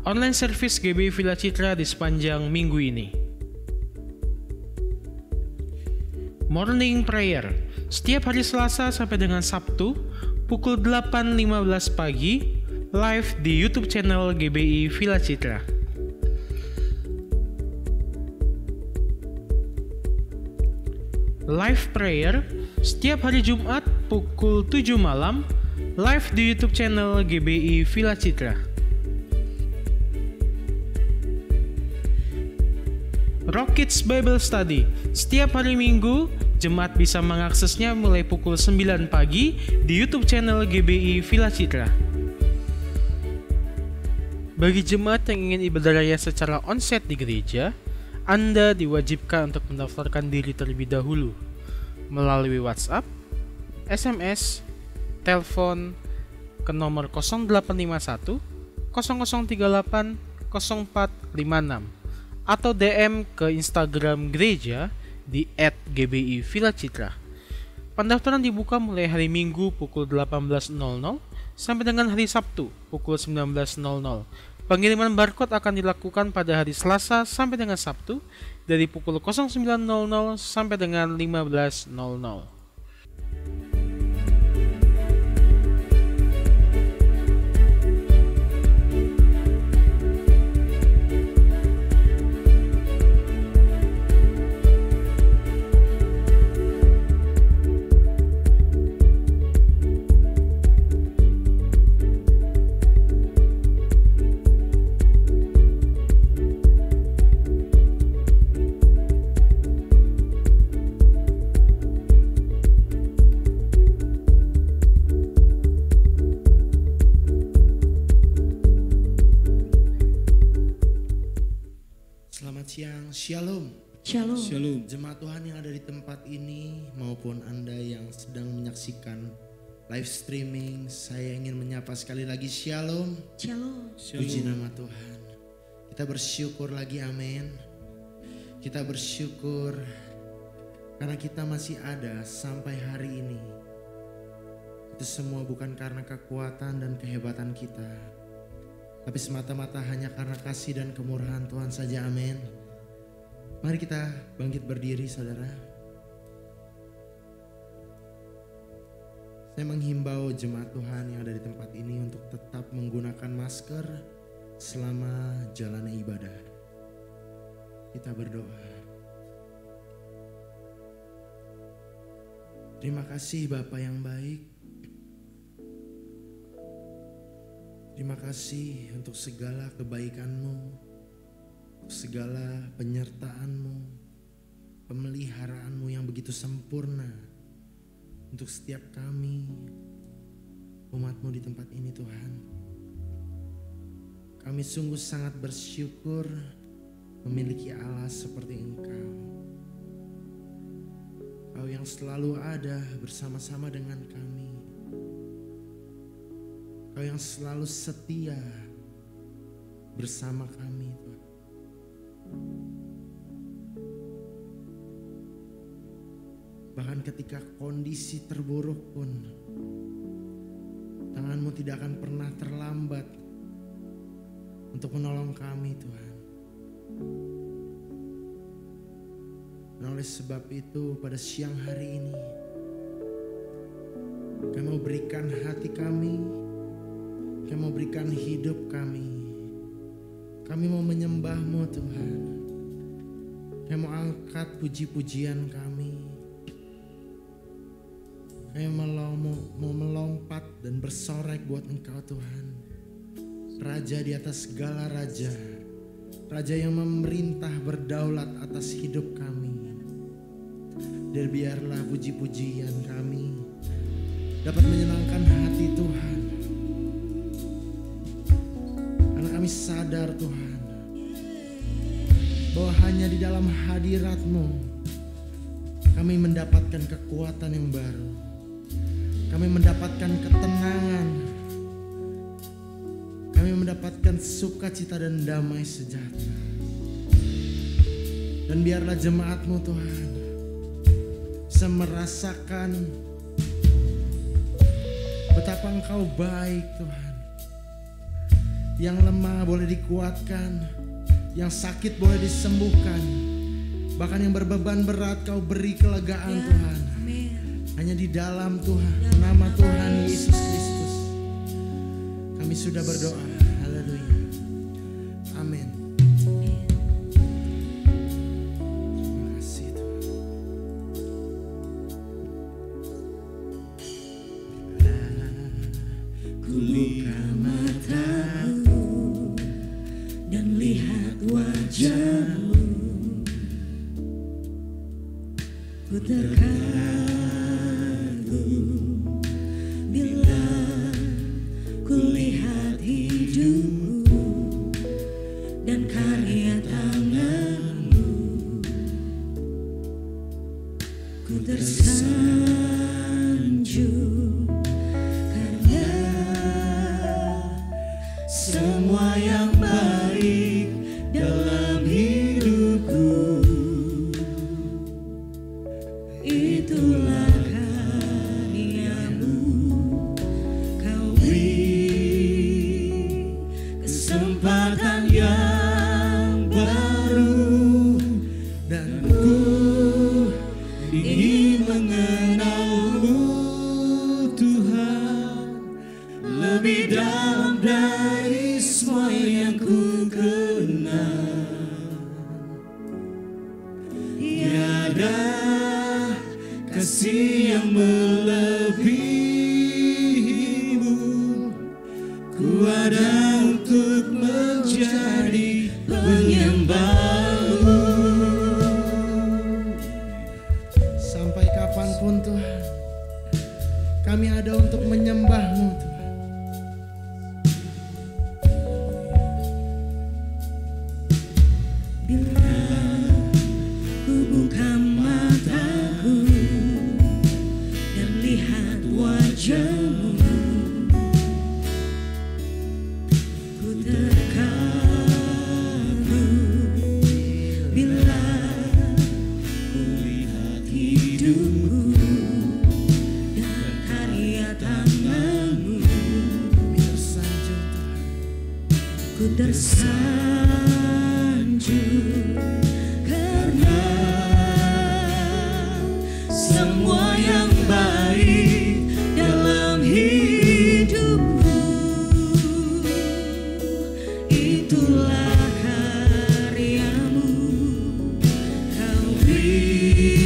online service GBI Villa Citra di sepanjang minggu ini. Morning Prayer, setiap hari Selasa sampai dengan Sabtu, pukul 8.15 pagi, live di YouTube channel GBI Villa Citra. Live Prayer, setiap hari Jumat, pukul 7 malam, live di YouTube channel GBI Villa Citra. Rock Kids Bible Study, setiap hari Minggu, jemaat bisa mengaksesnya mulai pukul 9 pagi di YouTube channel GBI Villa Citra. Bagi jemaat yang ingin ibadah raya secara onsite di gereja, Anda diwajibkan untuk mendaftarkan diri terlebih dahulu melalui WhatsApp, SMS, telepon ke nomor 0851 0038 0456 atau DM ke Instagram gereja di @GBI-Villa-Citra. Pendaftaran dibuka mulai hari Minggu pukul 18.00 sampai dengan hari Sabtu pukul 19.00. Pengiriman barcode akan dilakukan pada hari Selasa sampai dengan Sabtu dari pukul 09.00 sampai dengan 15.00. Shalom. Shalom. Shalom. Jemaat Tuhan yang ada di tempat ini maupun Anda yang sedang menyaksikan live streaming, saya ingin menyapa sekali lagi Shalom. Shalom. Puji nama Tuhan. Kita bersyukur lagi, amin. Kita bersyukur karena kita masih ada sampai hari ini. Itu semua bukan karena kekuatan dan kehebatan kita, tapi semata-mata hanya karena kasih dan kemurahan Tuhan saja, amin. Mari kita bangkit berdiri, saudara. Saya menghimbau jemaat Tuhan yang ada di tempat ini untuk tetap menggunakan masker selama jalannya ibadah. Kita berdoa. Terima kasih Bapa yang baik. Terima kasih untuk segala kebaikan-Mu, segala penyertaan-Mu, pemeliharaanmu yang begitu sempurna untuk setiap kami, umat-Mu di tempat ini Tuhan. Kami sungguh sangat bersyukur memiliki Allah seperti Engkau. Kau yang selalu ada bersama-sama dengan kami. Kau yang selalu setia bersama kami Tuhan. Bahkan ketika kondisi terburuk pun, tangan-Mu tidak akan pernah terlambat untuk menolong kami Tuhan. Dan oleh sebab itu pada siang hari ini, kami mau berikan hati kami, kami mau berikan hidup kami. Kami mau menyembah-Mu Tuhan. Kami mau angkat puji-pujian kami. Kami mau melompat dan bersorak buat Engkau Tuhan. Raja di atas segala raja. Raja yang memerintah berdaulat atas hidup kami. Dan biarlah puji-pujian kami dapat menyenangkan hati Tuhan. Karena kami sadar Tuhan, bahwa hanya di dalam hadirat-Mu kami mendapatkan kekuatan yang baru. Kami mendapatkan ketenangan. Kami mendapatkan sukacita dan damai sejahtera. Dan biarlah jemaat-Mu Tuhan bisa merasakan betapa Engkau baik Tuhan. Yang lemah boleh dikuatkan, yang sakit boleh disembuhkan, bahkan yang berbeban berat Kau beri kelegaan Tuhan. Hanya di dalam Tuhan, nama Tuhan Yesus Kristus, kami sudah berdoa. Haleluya. Amin. Terima kasih Tuhan. Buka mataku dan lihat wajah-Mu, ku terkagum bila ku lihat hidupku dan karya tangan-Mu, ku tersanjung karena semua yang baik dalam hidupku, itulah karya-Mu. Kau beri kesempatan yang baru, dan ku ingin mengenal-Mu Tuhan lebih dalam dari semua yang ku kenal. Tiada kasih yang melebihi-Mu, ku ada untuk menjadi penyembah-Mu. Sampai kapanpun Tuhan, kami ada untuk menyembah-Mu Tuhan. Bila ku buka mataku dan lihat wajah-Mu, ku terkagum bila ku lihat hidupku dan karya tangan-Mu. Ku tersanjung karena semua yang baik dalam hidupku, itulah karya-Mu. Kau beri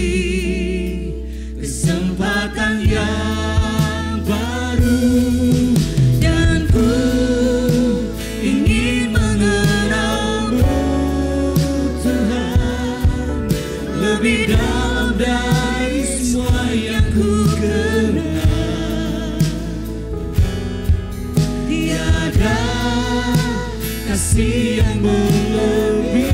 kesempatan yang baru, dan ku ingin mengenal-Mu Tuhan lebih dalam dari semua yang ku kenal. Tiada kasih yang melebihi-Mu,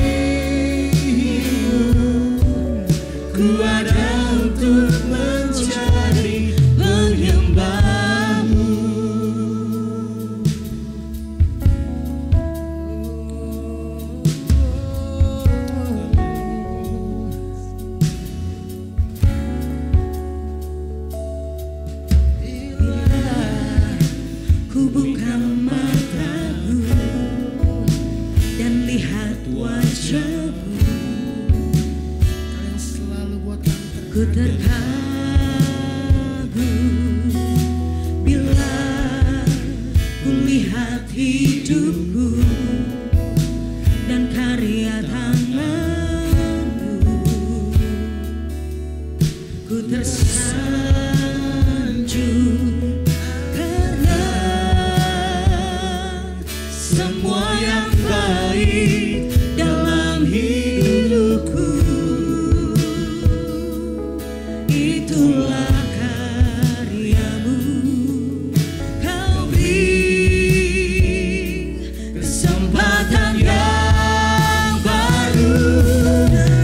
ku ada untuk menjadi penyembah-Mu. Ku buka mataku dan lihat wajah-Mu, Kau yang selalu buat kami ku terkagum bila ku lihat hidupku dan karya tangan-Mu, ku tersanjung karena semua yang baik dalam hidupku, itulah karya-Mu. Kau beri kesempatan yang baru,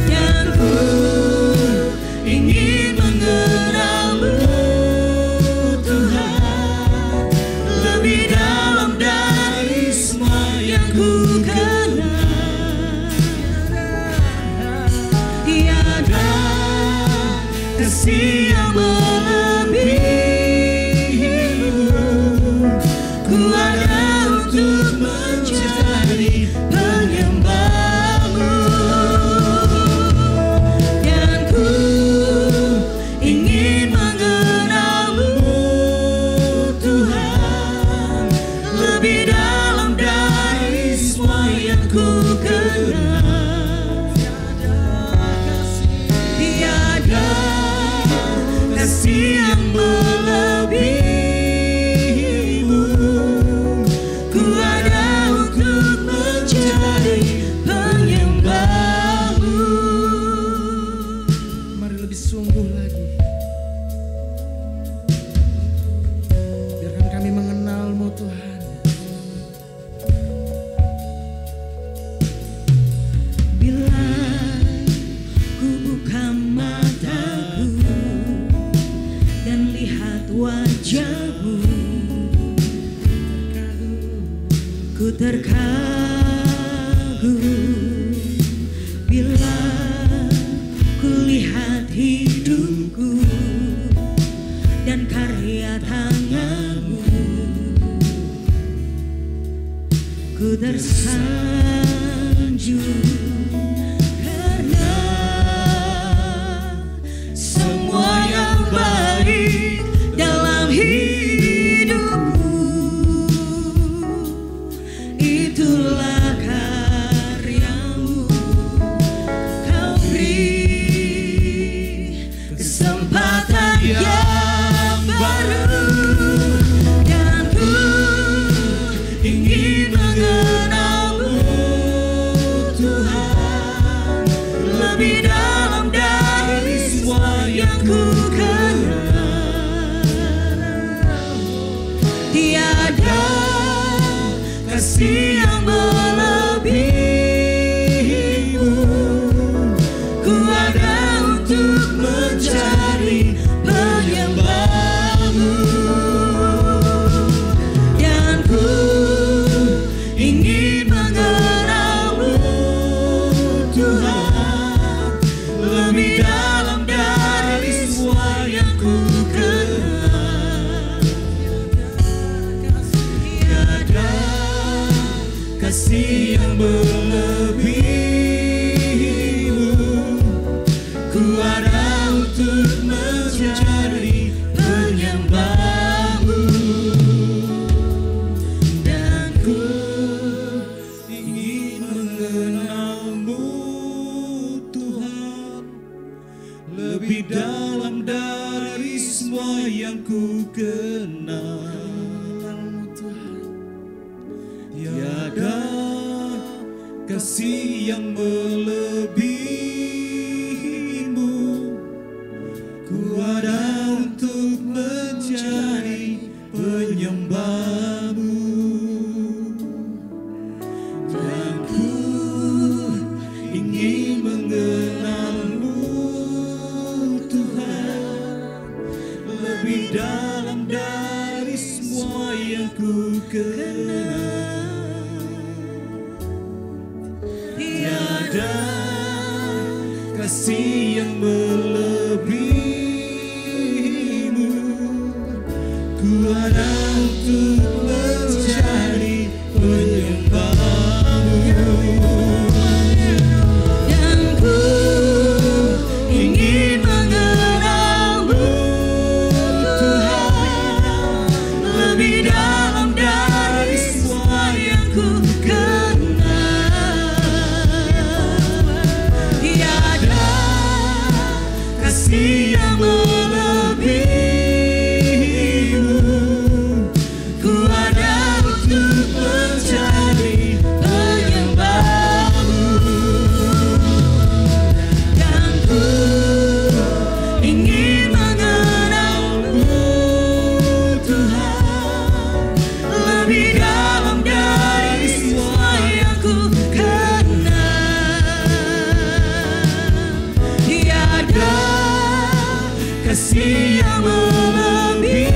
dan ku ingin mengenal-Mu Tuhan lebih dalam dari semua yang ku kenal. Tiada kasih yang melebihi-Mu, ku ada untuk menjadi Ku terkagum bila ku lihat hidupku dan karya tanganmu. Ku tersanjung karena semua yang baik dalam hidupku itulah karyamu. Kau beri kesempatan yang baru dan ku ingin mengenalmu Tuhan lebih dalam dari semua yang ku kenal. Tiada kasih yang melebihimu. Ku ada untuk mencari penyembahmu dan ku ingin mengenalmu Tuhan lebih dalam dari semua yang ku kenal. Tiada kasih yang melebihimu. Ku ada untuk mencari penyembahmu dan ku ingin mengenalmu Tuhan lebih dalam dari semua yang ku kenal. Tiada kasih yang melebihimu. Ku ada untuk mencari penyembahmu dan ku ingin mengenalmu Tuhan lebih dalam dari semua yang ku kenal. Tiada kasih yang melebihimu. Ku ada untuk mencari penyembahmu dan ku ingin mengenalmu Tuhan lebih dalam dari semua yang ku kenal. Tiada kasih yang melebihimu. Ku ada untuk mencari penyembahmu dan ku ingin mengenalmu Tuhan lebih dalam dari semua yang ku kenal. Tiada kasih yang melebihimu.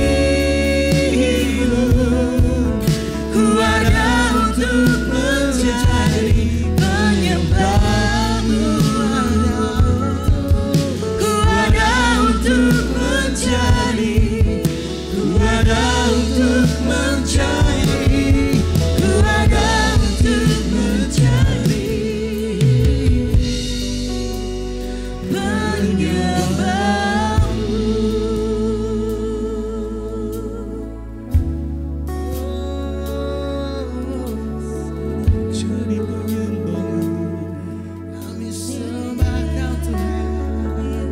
Ku ada untuk mencari penyembahmu. Ku ada untuk mencari. Ku ada untuk mencari. Ku ada untuk mencari penyembahmu. Cari penyembahmu. Kami sembah Kau Tuhan.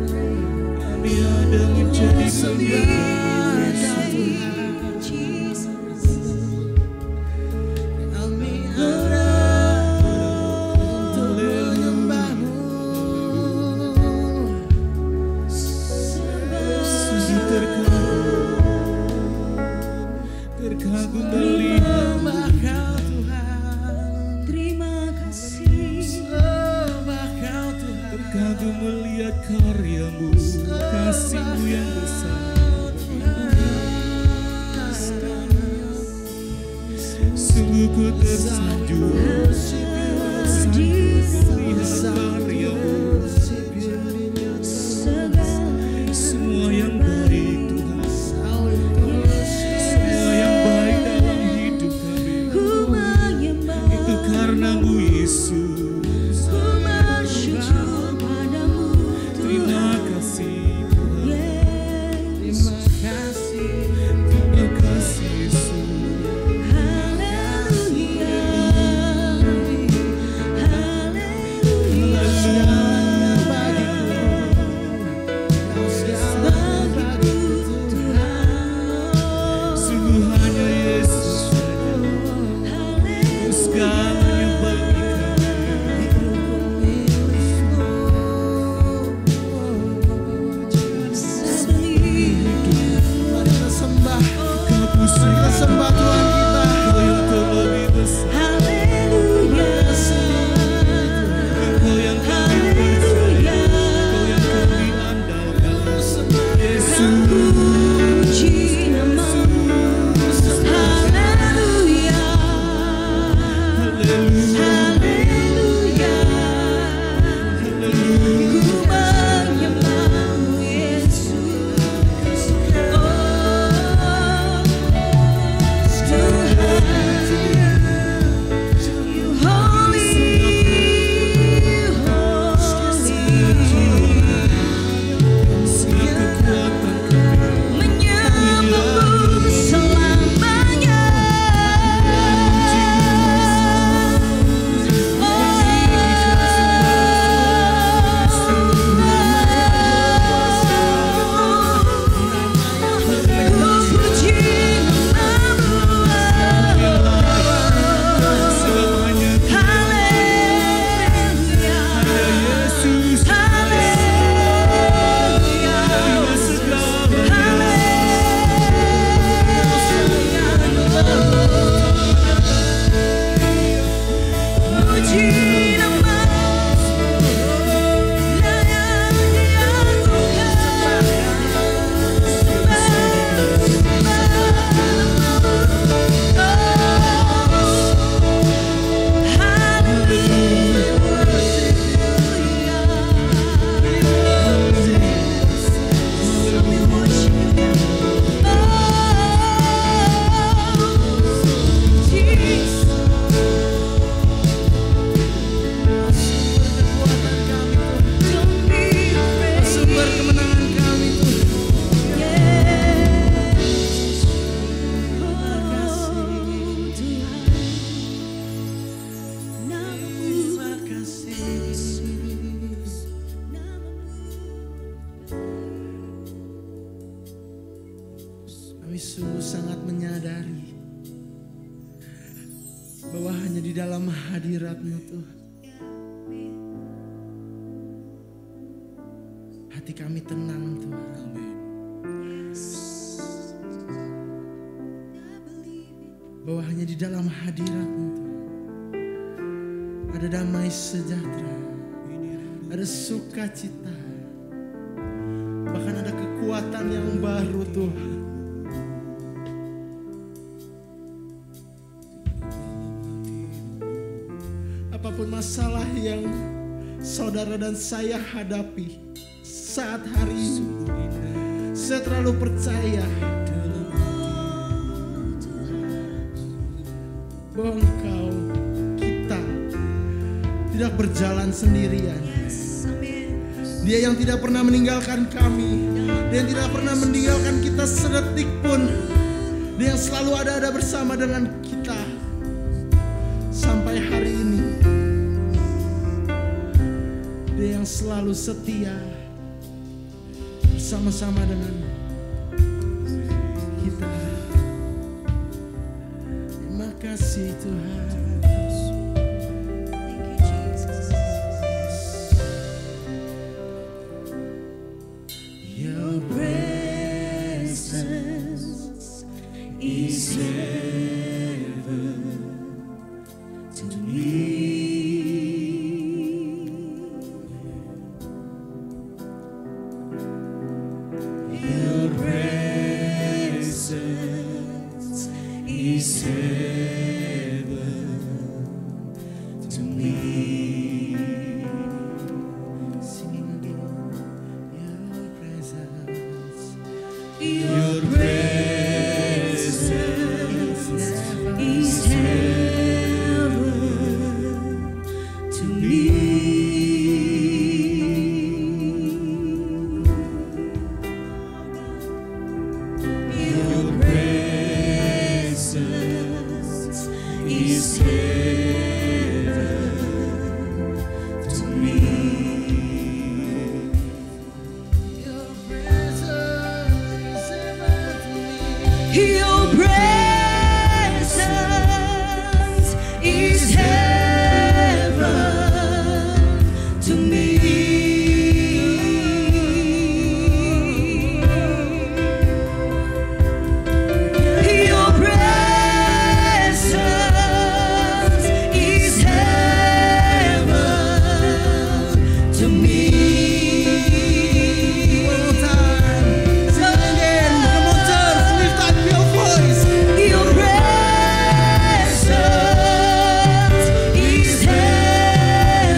Kami ada menjadi sembah Kau Tuhan. Kami ada untuk menyembahmu. Sungguh terkagum melihat Kau Tuhan. Terima kasih. Sembah Kau Tuhan. Terkagum melihat karyamu, kasih-Mu yang besar. Sungguh ku tersanjung semua yang baik Tuhan, semua yang baik dalam hidup kami itu karena-Mu Yesus. Terima kasih Tuhan, terima kasih Yesus. Sungguh hanya Yesus segalanya bagi Mari kita sembah, kami. kita sembah Tuhan kita. Kau yang terlebih besar, Kau yang kami percaya, Kau yang kami andalkan. Kami sungguh sangat menyadari bahwa hanya di dalam hadirat-Mu Tuhan, hati kami tenang Tuhan. Bahwa hanya di dalam hadirat-Mu Tuhan ada damai sejahtera, ada sukacita, bahkan ada kekuatan yang baru Tuhan. Apapun masalah yang saudara dan saya hadapi saat hari ini, saya terlalu percaya bahwa Engkau, kita tidak berjalan sendirian. Dia yang tidak pernah meninggalkan kami, Dia yang tidak pernah meninggalkan kita sedetik pun. Dia yang selalu ada bersama dengan kita sampai hari ini. Dia yang selalu setia bersama-sama dengan kita. Terima kasih Tuhan. Your presence is heaven to me. Your presence is heaven. is heaven to me. Your presence is heaven to me. Your presence is heaven to me. Your presence is heaven to me. One more time. Sing again. Come on, church. Lift up your voice. Your presence is heaven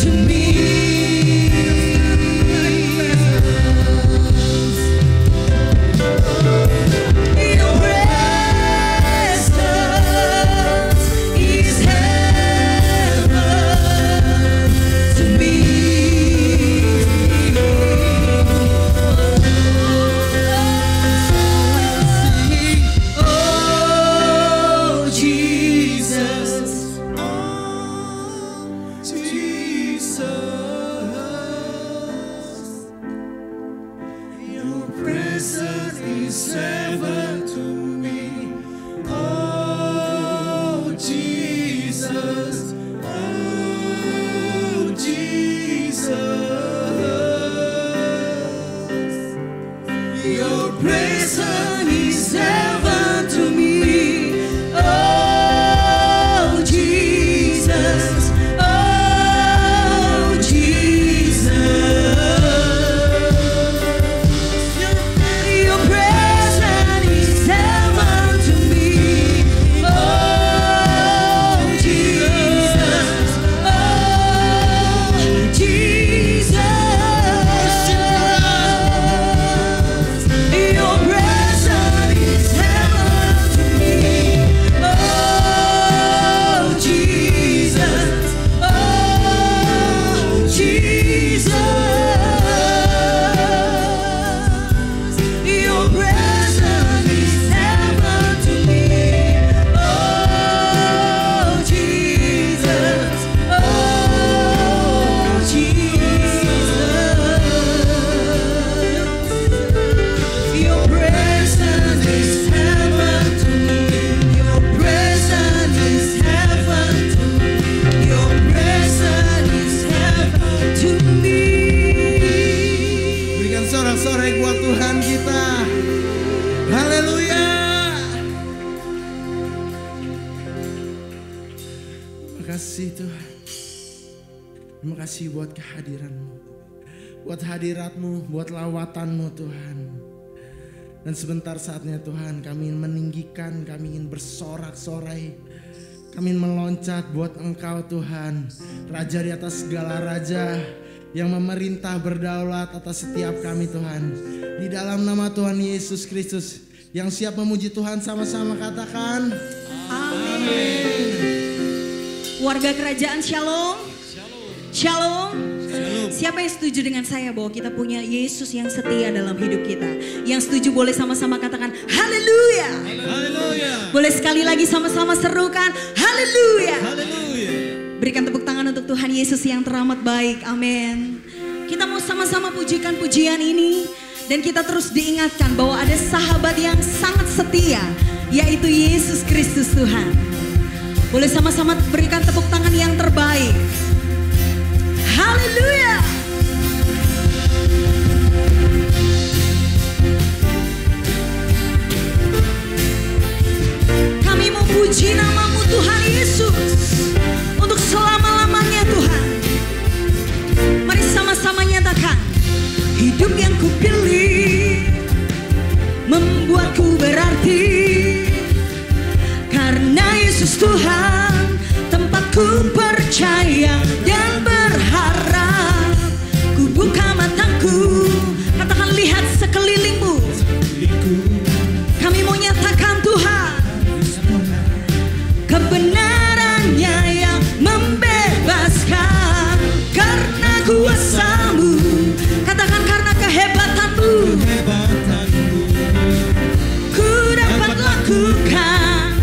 to me. Your presence is heaven to me. Oh Jesus, Jesus, your presence is heaven to me. Oh Jesus, oh Jesus, your presence is heaven to me. oh Jesus, oh Jesus. Your presence is heaven to me. Oh Jesus, oh Jesus. Your presence is heaven to me. Oh Jesus, oh Jesus. Your presence is heaven to me. Oh Jesus, oh Jesus. Your presence is heaven to me. Your presence is heaven to me. Your presence is heaven to me. Berikan sorak-sorai buat Tuhan kita. Haleluya. Terima kasih Tuhan. Terima kasih buat kehadiran-Mu. Buat hadirat-Mu, buat lawatanmu Tuhan. Dan sebentar saatnya Tuhan kami ingin meninggikan, kami ingin bersorak-sorai. Kami ingin meloncat buat Engkau Tuhan. Raja di atas segala raja yang memerintah berdaulat atas setiap kami Tuhan. Di dalam nama Tuhan Yesus Kristus yang siap memuji Tuhan sama-sama katakan. Amin. Warga kerajaan Shalom. Shalom. Siapa yang setuju dengan saya bahwa kita punya Yesus yang setia dalam hidup kita? Yang setuju boleh sama-sama katakan haleluya. Haleluya. Boleh sekali lagi sama-sama serukan haleluya. Haleluya. Berikan tepuk tangan untuk Tuhan Yesus yang teramat baik. Amin. Kita mau sama-sama pujikan pujian ini. Dan kita terus diingatkan bahwa ada sahabat yang sangat setia, yaitu Yesus Kristus Tuhan. Boleh sama-sama berikan tepuk tangan yang terbaik. Haleluya. Kami mau puji nama-Mu Tuhan Yesus untuk selama-lamanya Tuhan. Mari sama-sama nyatakan, hidup yang kupilih membuatku berarti. Karena Yesus Tuhan tempatku percaya dan berharap. Ku buka mataku, katakan lihat sekelilingmu. Kami mau nyatakan Tuhan kebenarannya yang membebaskan. Karena kuasa-Mu, katakan karena kehebatanmu, ku dapat lakukan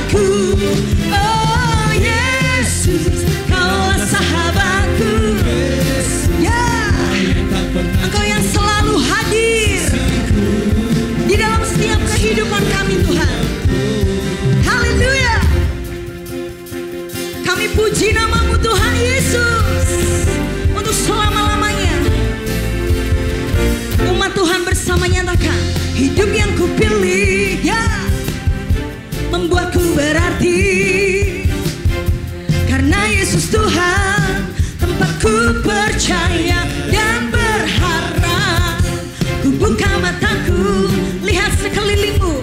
Ku, oh Yesus, Kaulah sahabatku. Ya, Engkau yang selalu hadir di dalam setiap kehidupan kami Tuhan. Haleluya. Kami puji nama-Mu Tuhan Yesus untuk selama-lamanya. Umat Tuhan bersama nyatakan, hidup yang kupilih, ya, membuatku berarti. Karena Yesus Tuhan, tempatku percaya dan berharap. Ku buka mataku, lihat sekelilingmu.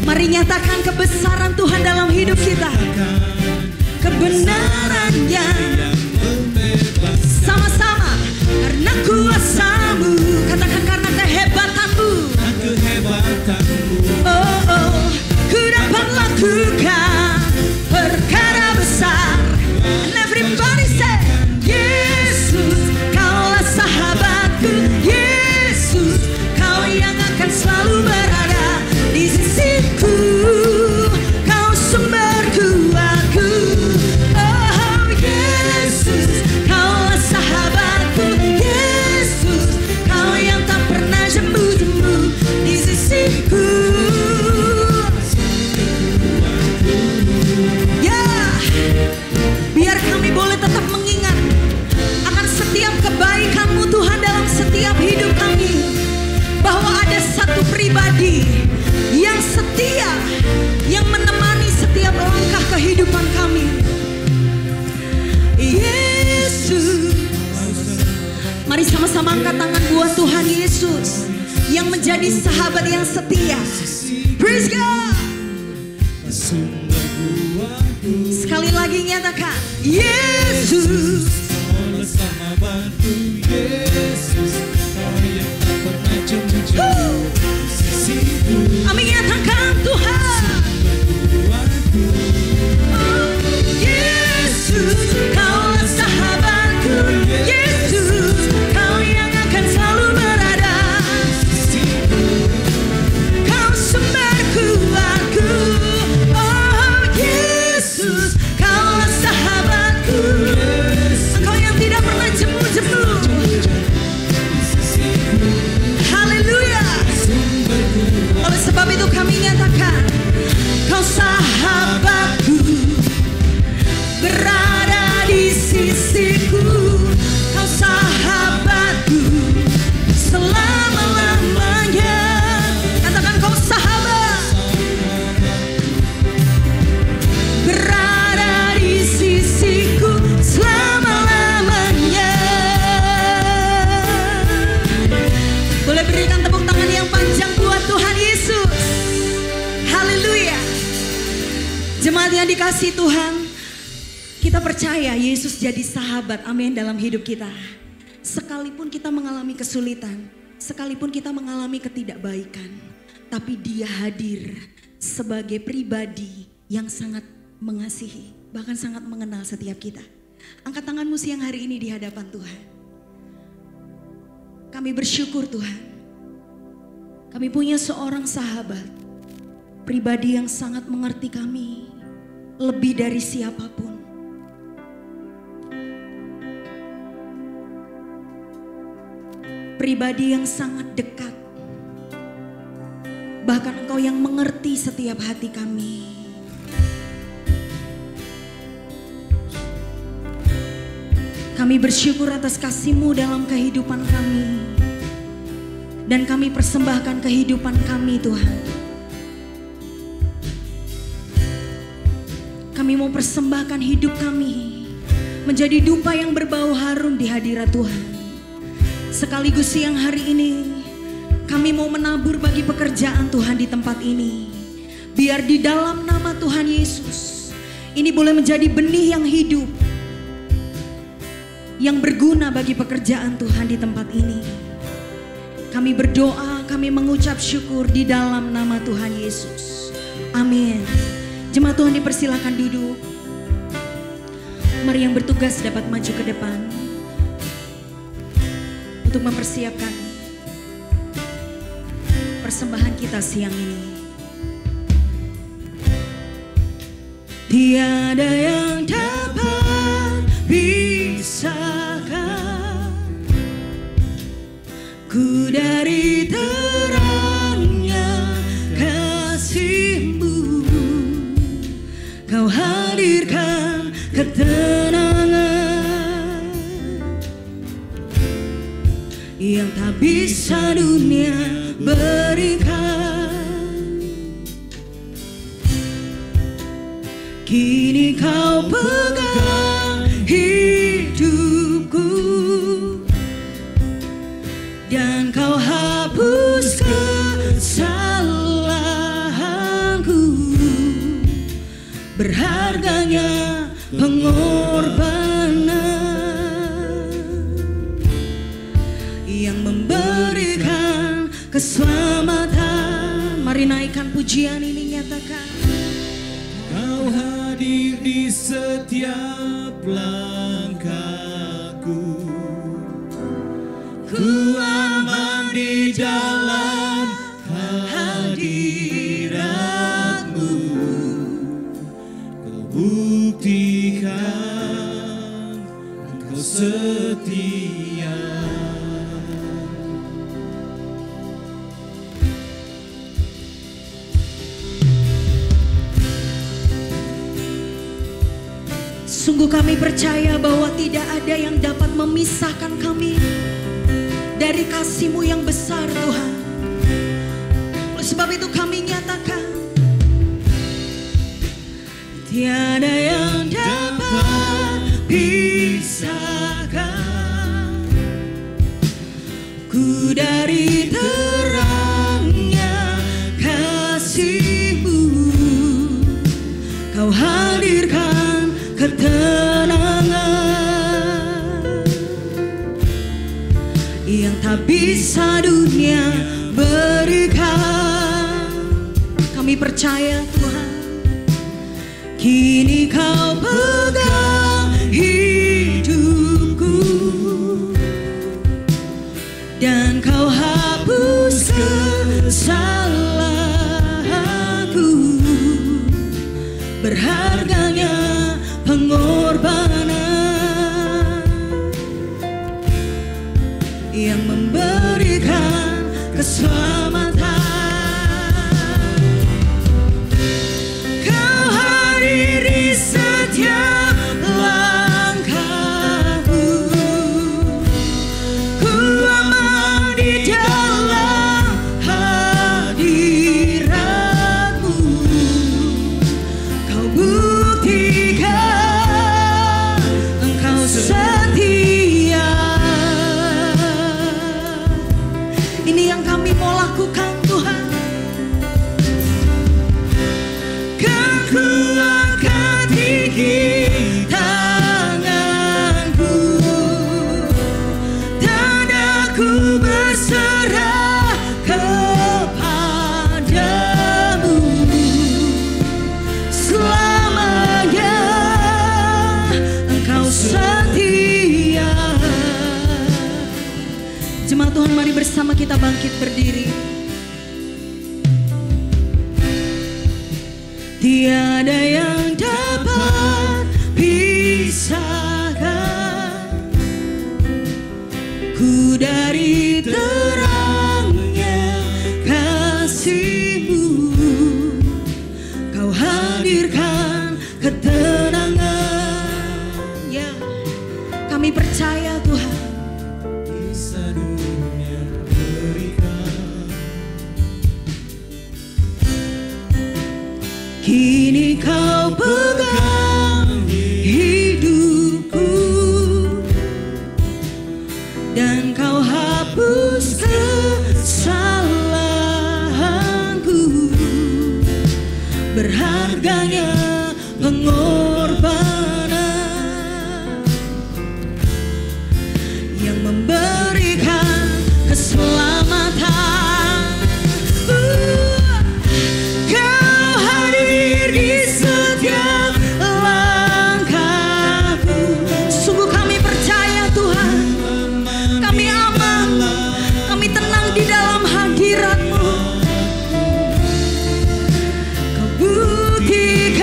Mari nyatakan kebesaran Tuhan dalam hidup kita. Kebenarannya sama-sama. Karena kuasa-Mu, katakan karena kehebatanmu. Oh, ku dapat lakukan perkara besar. And everybody say, Yesus, Kaulah sahabatku. Yesus, Kau yang akan selalu berada di sisiku. Kau sumberku, aku. Oh Yesus, Kaulah sahabatku. Yesus, Kau yang tak pernah jemu-jemu di sisiku. Ya, biar kami boleh tetap mengingat akan setiap kebaikan-Mu Tuhan dalam setiap hidup kami. Bahwa ada satu pribadi yang setia, yang menemani setiap langkah kehidupan kami. Yesus. Mari sama-sama angkat tangan buat Tuhan Yesus yang menjadi sahabat yang setia. Praise God. Sekali lagi nyatakan, Yesus. Amin, nyatakan Tuhan. Oh, Yesus, Kaulah sahabatku. Yesus, Kau yang akan selalu berada. Kau sumberku, aku. Oh Yesus, Kaulah sahabatku. Engkau yang tidak pernah jemu-jemu. Haleluya. Oleh sebab itu kami nyatakan, Kau sahabatku, berada di sisiku. Kau sahabatku selama-lamanya. Katakan, Kau sahabat, berada di sisiku selama-lamanya. Boleh berikan tepuk tangan yang panjang buat Tuhan Yesus. Haleluya. Jemaat yang dikasihi Tuhan, kita percaya Yesus jadi sahabat, amin, dalam hidup kita. Sekalipun kita mengalami kesulitan, sekalipun kita mengalami ketidakbaikan, tapi Dia hadir sebagai pribadi yang sangat mengasihi, bahkan sangat mengenal setiap kita. Angkat tanganmu siang hari ini di hadapan Tuhan. Kami bersyukur Tuhan, kami punya seorang sahabat, pribadi yang sangat mengerti kami lebih dari siapapun. Pribadi yang sangat dekat, bahkan Engkau yang mengerti setiap hati kami. Kami bersyukur atas kasih-Mu dalam kehidupan kami. Dan kami persembahkan kehidupan kami Tuhan. Kami mau persembahkan hidup kami menjadi dupa yang berbau harum di hadirat Tuhan. Sekaligus siang hari ini kami mau menabur bagi pekerjaan Tuhan di tempat ini. Biar di dalam nama Tuhan Yesus ini boleh menjadi benih yang hidup, yang berguna bagi pekerjaan Tuhan di tempat ini. Kami berdoa, kami mengucap syukur di dalam nama Tuhan Yesus. Amin. Jemaat Tuhan dipersilakan duduk. Mari yang bertugas dapat maju ke depan untuk mempersiapkan persembahan kita siang ini. Tiada yang dapat pisahkan ku dari terangnya kasih-Mu. Kau hadirkan ketenangan yang tak bisa dunia berikan. Kini Kau pegang hidupku dan Kau hapus kesalahanku. Berharganya pengorbanan yang memberikan keselamatan. Mari naikkan pujian ini, nyatakan. Kau hadir di setiap langkahku, ku aman di dalam hadirat-Mu. Kau buktikan Engkau setia. Sungguh kami percaya bahwa tidak ada yang dapat memisahkan kami dari kasih-Mu yang besar, Tuhan. Oleh sebab itu kami nyatakan, tiada yang dapat pisahkan ku dari terangnya kasih-Mu. Kau hadirkan ketenangan yang tak bisa dunia berikan. Kami percaya, Tuhan. Kini Kau pegang hidupku dan Kau hapus kesalahanku. Berharganya pengorbanan yang memberikan keselamatan. Kau hadir di setiap langkahku, ku aman di dalam hadirat-Mu. Kau buktikan Engkau setia. Ini yang kami mau lakukan, Tuhan. Kan ku angkat tinggi tanganku, tanda-Ku berserah kepadamu. Selamanya Engkau setia. Jemaat Tuhan, mari bersama kita bangkit berdiri. Tiada yang dapat pisahkan ku dari terangnya kasih-Mu. Kau hadirkan ketenangan. Ya, kami percaya, Tuhan. Bisa dunia berikan. Kini Kau pegang hidupku dan Kau hapus kesalahanku. Berharganya pengorbanan yang memberikan keselamatan. Kau hadir di setiap langkahku. Sungguh kami percaya, Tuhan. Kami aman, kami tenang di dalam hadirat-Mu. Kau buktikan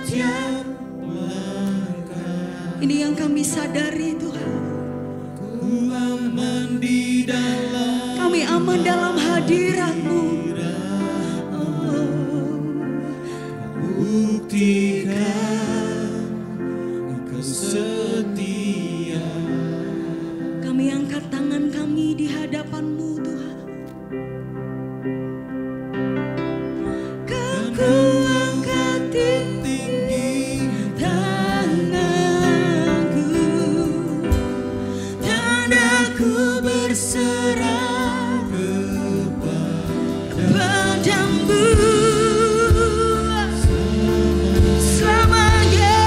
setiap langkah. Ini yang kami sadari Tuhan. Ku aman di dalam, Kami aman dalam hadirat-Mu. buktikan Engkau setia. Kami angkat tangan kami di hadapan-Mu Tuhan. Kan ku angkat tinggi tanganku, tanda-Ku berserah kepadamu selamanya.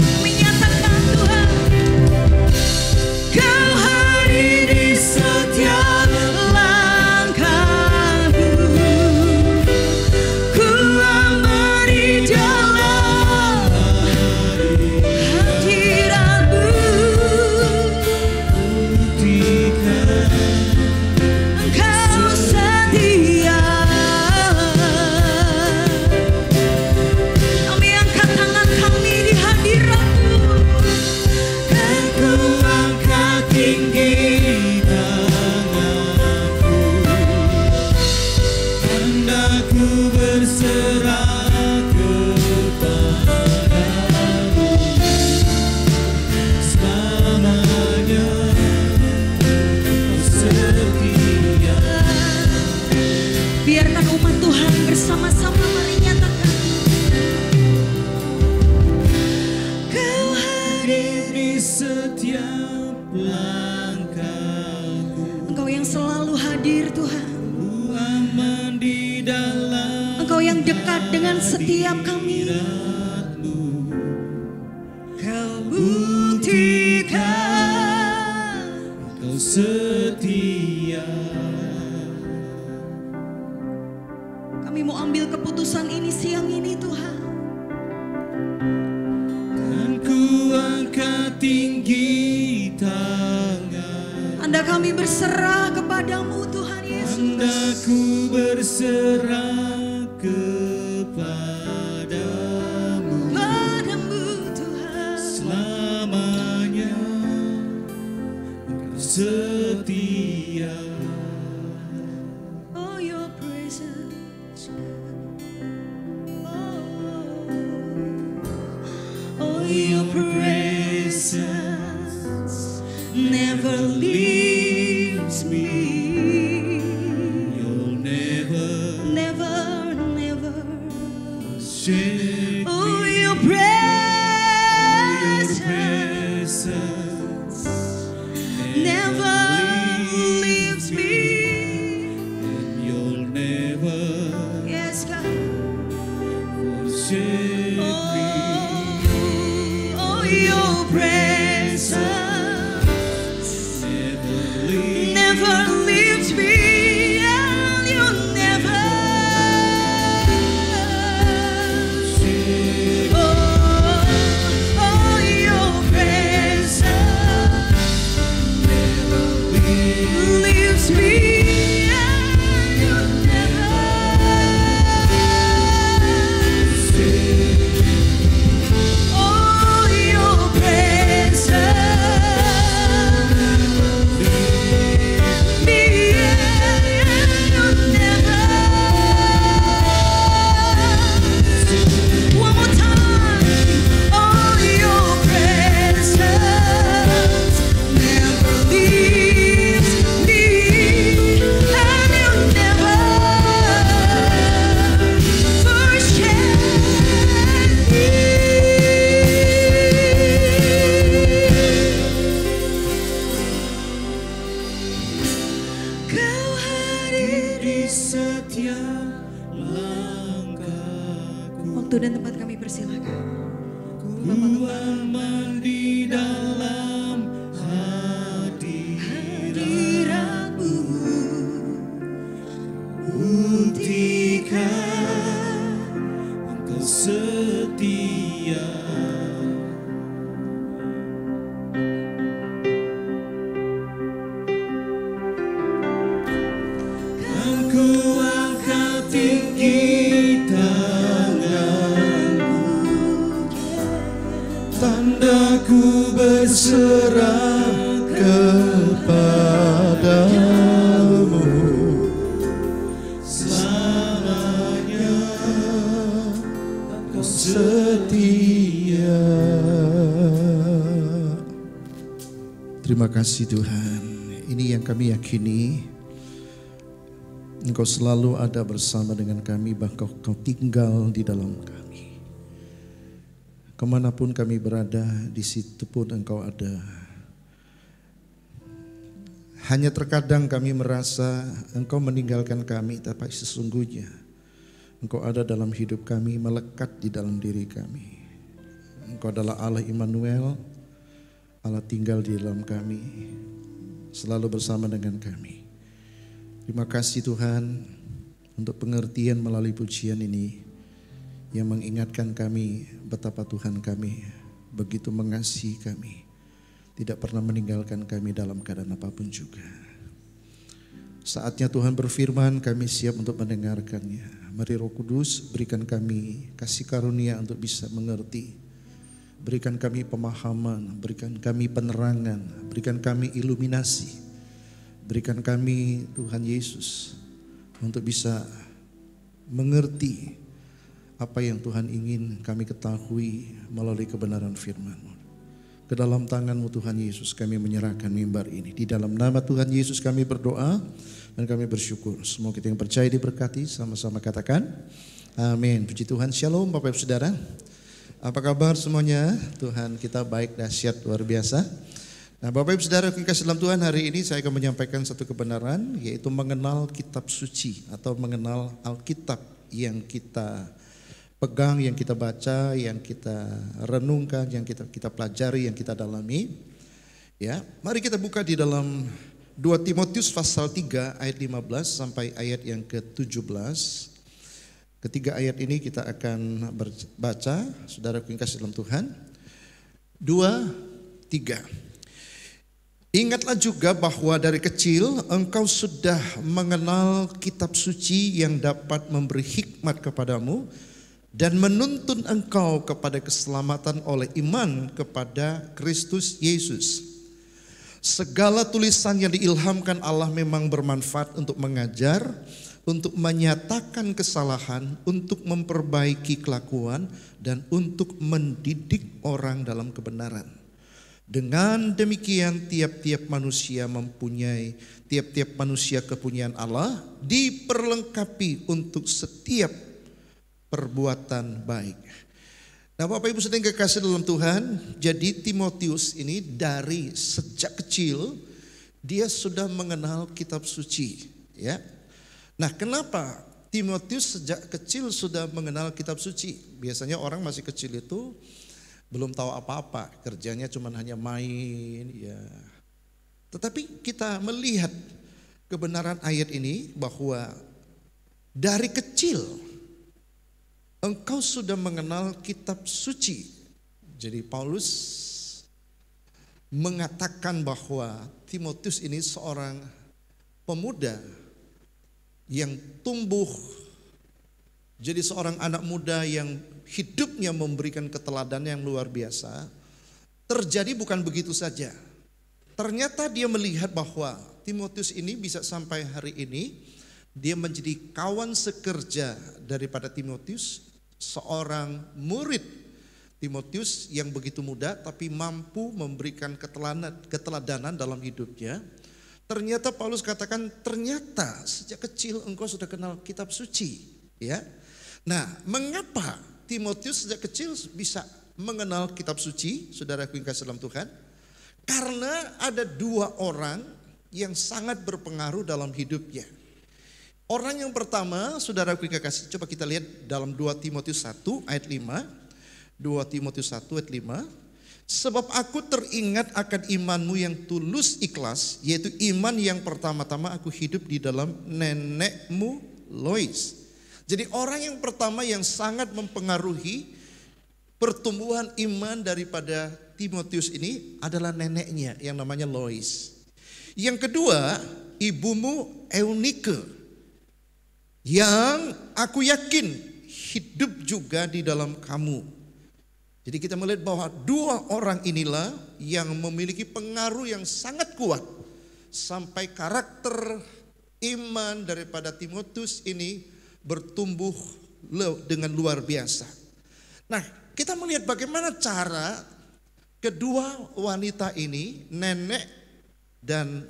Kami nyatakan Tuhan, Kau hadir di setiap langkahku. Ku aman di dalam hadirat-Mu. Buktikan Engkau setia. Kami angkat tangan kami di hadirat-Mu. dan ku angkat tinggi tanganku, tanda-Ku berserah kepadamu selamanya. Kau setia. Biarkan umat Tuhan bersama-sama mari nyatakan, Kau hadir. Di setiap langkahku, Engkau yang selalu hadir Tuhan. ku aman di dalam Engkau yang dekat dengan setiap kami. hadirat-Mu. Kau buktikan. Kau setia. Kami mau ambil keputusan ini siang ini Tuhan. Dan ku angkat tinggi tangan, Anda kami berserah kepadamu Tuhan Yesus. tanda-Ku berserah kepadamu Padamu Tuhan. selamanya. Kau setia. Oh your presence. Oh your presence never leaves me. You'll never Never, never. shake Oh me. your Your presence presence never leaves me. and you'll never Yes, God. forsake me. Oh, your presence never leaves me, and you'll never. Oh, your presence leaves me, and you'll never. Oh, your presence me, and you'll never. One more time. Oh, your presence never leaves me, and you'll never forsake me. Kau hadir Di setiap langkahku, Waktu dan tempat kami persilakan. ku aman di dalam hadirat-Mu. Buktikan Engkau setia. berserah kepadamu selamanya, Engkau setia. Terima kasih Tuhan, ini yang kami yakini, Engkau selalu ada bersama dengan kami, bahkan Engkau tinggal di dalam kami. Kemanapun kami berada, di situ pun Engkau ada. Hanya terkadang kami merasa Engkau meninggalkan kami, tapi sesungguhnya Engkau ada dalam hidup kami, melekat di dalam diri kami. Engkau adalah Allah Immanuel, Allah tinggal di dalam kami, selalu bersama dengan kami. Terima kasih Tuhan untuk pengertian melalui pujian ini yang mengingatkan kami betapa Tuhan kami begitu mengasihi kami, tidak pernah meninggalkan kami dalam keadaan apapun juga. Saatnya Tuhan berfirman, kami siap untuk mendengarkannya. Mari Roh Kudus berikan kami kasih karunia untuk bisa mengerti. Berikan kami pemahaman, berikan kami penerangan, berikan kami iluminasi. Berikan kami Tuhan Yesus untuk bisa mengerti apa yang Tuhan ingin kami ketahui melalui kebenaran firman-Mu. Ke dalam tangan-Mu Tuhan Yesus kami menyerahkan mimbar ini. Di dalam nama Tuhan Yesus kami berdoa dan kami bersyukur. Semua kita yang percaya diberkati, sama-sama katakan amin. Puji Tuhan, shalom Bapak Ibu Saudara. Apa kabar semuanya? Tuhan kita baik, dahsyat, luar biasa. Nah Bapak Ibu Saudara yang kasih dalam Tuhan, hari ini saya akan menyampaikan satu kebenaran, yaitu mengenal kitab suci atau mengenal Alkitab yang kita pegang, yang kita baca, yang kita renungkan, yang kita pelajari, yang kita dalami. Ya, mari kita buka di dalam 2 Timotius pasal 3 ayat 15 sampai ayat yang ke-17. Ketiga ayat ini kita akan baca, saudaraku yang kasih dalam Tuhan. 2, 3. Ingatlah juga bahwa dari kecil engkau sudah mengenal kitab suci yang dapat memberi hikmat kepadamu dan menuntun engkau kepada keselamatan oleh iman kepada Kristus Yesus. Segala tulisan yang diilhamkan Allah memang bermanfaat untuk mengajar, untuk menyatakan kesalahan, untuk memperbaiki kelakuan, dan untuk mendidik orang dalam kebenaran. Dengan demikian tiap-tiap manusia kepunyaan Allah diperlengkapi untuk setiap perbuatan baik. Nah Bapak Ibu Saudara yang kekasih dalam Tuhan, jadi Timotius ini dari sejak kecil dia sudah mengenal kitab suci, ya. Nah kenapa Timotius sejak kecil sudah mengenal kitab suci? Biasanya orang masih kecil itu belum tahu apa-apa, kerjanya cuma hanya main, ya. Tetapi kita melihat kebenaran ayat ini bahwa dari kecil engkau sudah mengenal kitab suci. Jadi Paulus mengatakan bahwa Timotius ini seorang pemuda yang tumbuh jadi seorang anak muda yang hidupnya memberikan keteladanan yang luar biasa. Terjadi bukan begitu saja. Ternyata dia melihat bahwa Timotius ini bisa sampai hari ini dia menjadi kawan sekerja daripada Timotius, seorang murid Timotius yang begitu muda tapi mampu memberikan keteladanan dalam hidupnya. Ternyata Paulus katakan, ternyata sejak kecil engkau sudah kenal kitab suci, ya. Nah, mengapa Timotius sejak kecil bisa mengenal kitab suci, saudaraku yang kasih dalam Tuhan? Karena ada dua orang yang sangat berpengaruh dalam hidupnya. Orang yang pertama, saudaraku yang kasih, coba kita lihat dalam 2 Timotius 1 ayat 5. 2 Timotius 1 ayat 5. Sebab aku teringat akan imanmu yang tulus ikhlas, yaitu iman yang pertama-tama aku hidup di dalam nenekmu Lois. Jadi orang yang pertama yang sangat mempengaruhi pertumbuhan iman daripada Timotius ini adalah neneknya yang namanya Lois. Yang kedua, ibumu Eunike, yang aku yakin hidup juga di dalam kamu. Jadi kita melihat bahwa dua orang inilah yang memiliki pengaruh yang sangat kuat sampai karakter iman daripada Timotius ini bertumbuh dengan luar biasa. Nah, kita melihat bagaimana cara kedua wanita ini, nenek dan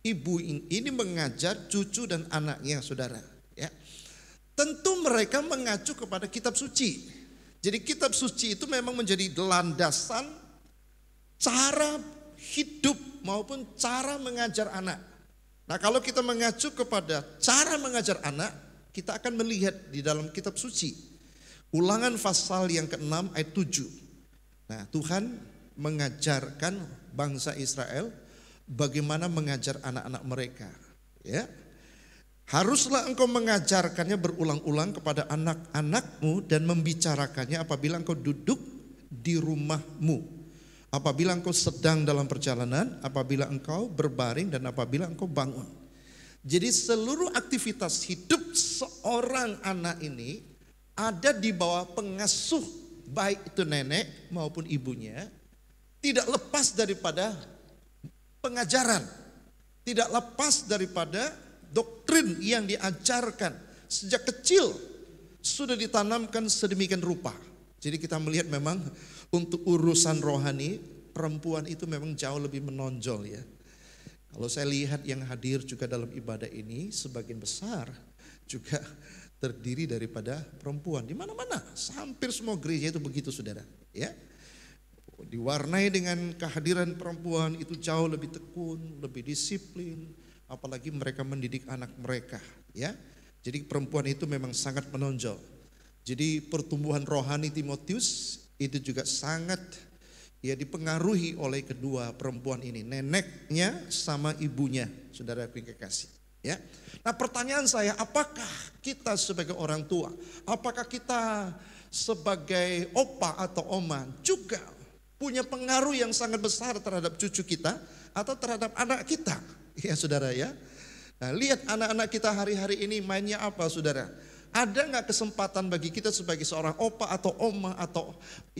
ibu ini mengajar cucu dan anaknya, saudara. Ya, tentu mereka mengacu kepada kitab suci. Jadi kitab suci itu memang menjadi landasan cara hidup maupun cara mengajar anak. Nah, kalau kita mengacu kepada cara mengajar anak, kita akan melihat di dalam kitab suci. Ulangan pasal yang ke-6 ayat 7. Nah, Tuhan mengajarkan bangsa Israel bagaimana mengajar anak-anak mereka. Ya, haruslah engkau mengajarkannya berulang-ulang kepada anak-anakmu dan membicarakannya apabila engkau duduk di rumahmu, apabila engkau sedang dalam perjalanan, apabila engkau berbaring dan apabila engkau bangun. Jadi seluruh aktivitas hidup seorang anak ini ada di bawah pengasuh, baik itu nenek maupun ibunya, tidak lepas daripada pengajaran, tidak lepas daripada doktrin yang diajarkan sejak kecil sudah ditanamkan sedemikian rupa. Jadi kita melihat memang untuk urusan rohani perempuan itu memang jauh lebih menonjol ya. Kalau saya lihat yang hadir juga dalam ibadah ini sebagian besar juga terdiri daripada perempuan. Di mana-mana, hampir semua gereja itu begitu, saudara. Ya, diwarnai dengan kehadiran perempuan itu jauh lebih tekun, lebih disiplin. Apalagi mereka mendidik anak mereka, ya. Jadi perempuan itu memang sangat menonjol. Jadi pertumbuhan rohani Timotius itu juga sangat ya dipengaruhi oleh kedua perempuan ini, neneknya sama ibunya, saudara yang kekasih. Ya. Nah, pertanyaan saya, apakah kita sebagai orang tua, apakah kita sebagai opa atau oma juga punya pengaruh yang sangat besar terhadap cucu kita atau terhadap anak kita? Ya saudara ya. Nah, lihat anak-anak kita hari-hari ini mainnya apa, saudara? Ada nggak kesempatan bagi kita sebagai seorang opa atau oma atau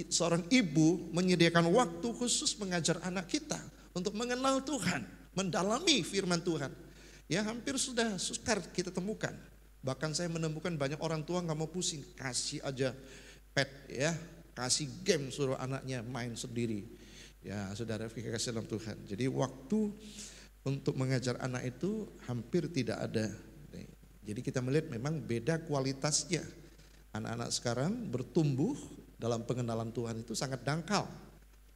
seorang ibu menyediakan waktu khusus mengajar anak kita untuk mengenal Tuhan, mendalami firman Tuhan? Ya, hampir sudah sukar kita temukan. Bahkan saya menemukan banyak orang tua nggak mau pusing, kasih aja pet ya, kasih game suruh anaknya main sendiri. Ya saudara kasih dalam Tuhan. Jadi waktu untuk mengajar anak itu hampir tidak ada. Jadi kita melihat memang beda kualitasnya. Anak-anak sekarang bertumbuh dalam pengenalan Tuhan itu sangat dangkal.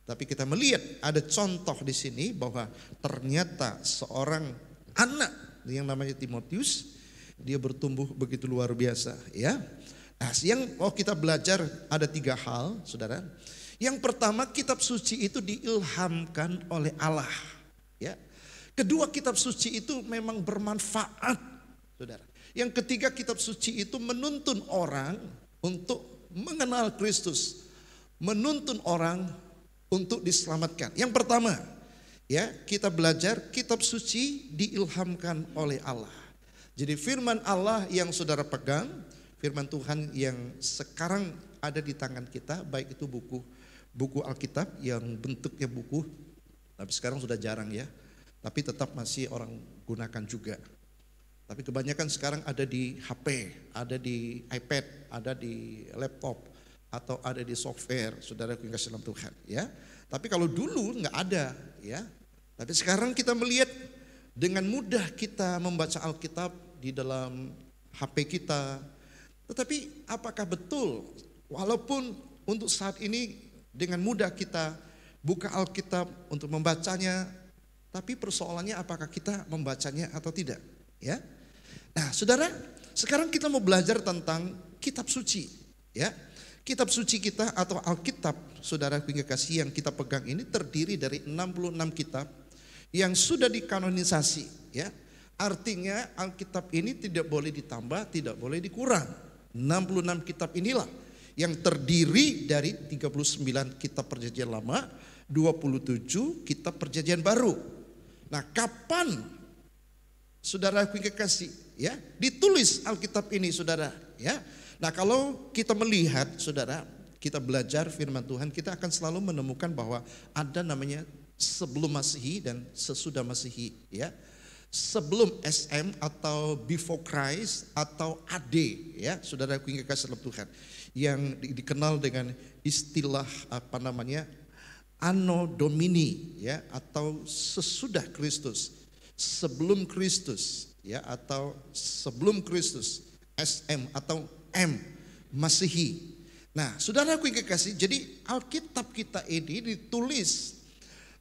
Tapi kita melihat ada contoh di sini bahwa ternyata seorang anak yang namanya Timotius, dia bertumbuh begitu luar biasa ya. Nah, yang kita belajar ada 3 hal, saudara. Yang pertama, kitab suci itu diilhamkan oleh Allah, ya. Kedua, kitab suci itu memang bermanfaat, saudara. Yang ketiga, kitab suci itu menuntun orang untuk mengenal Kristus, menuntun orang untuk diselamatkan. Yang pertama, ya, kita belajar kitab suci diilhamkan oleh Allah. Jadi firman Allah yang saudara pegang, firman Tuhan yang sekarang ada di tangan kita, baik itu buku Alkitab yang bentuknya buku, tapi sekarang sudah jarang ya, tapi tetap masih orang gunakan juga. Tapi kebanyakan sekarang ada di HP, ada di iPad, ada di laptop, atau ada di software, saudara yang kasih dalam Tuhan ya. Tapi kalau dulu nggak ada ya. Tapi sekarang kita melihat dengan mudah kita membaca Alkitab di dalam HP kita. Tetapi apakah betul walaupun untuk saat ini dengan mudah kita buka Alkitab untuk membacanya, tapi persoalannya apakah kita membacanya atau tidak, ya? Nah, saudara, sekarang kita mau belajar tentang kitab suci, ya. Kitab suci kita atau Alkitab, saudara yang kasih, yang kita pegang ini terdiri dari 66 kitab yang sudah dikanonisasi, ya. Artinya Alkitab ini tidak boleh ditambah, tidak boleh dikurang. 66 kitab inilah yang terdiri dari 39 kitab Perjanjian Lama, 27 kitab Perjanjian Baru. Nah, kapan saudara yang kekasih, ya, ditulis Alkitab ini, saudara, ya? Nah, kalau kita melihat, saudara, kita belajar firman Tuhan, kita akan selalu menemukan bahwa ada namanya sebelum Masehi dan sesudah Masehi, ya. Sebelum SM atau before Christ atau AD, ya, saudaraku yang kekasih dalam Tuhan, yang dikenal dengan istilah apa namanya Anno Domini, ya, atau sesudah Kristus, sebelum Kristus, ya, atau sebelum Kristus, SM atau M, Masehi. Nah, saudaraku yang kekasih, jadi Alkitab kita ini ditulis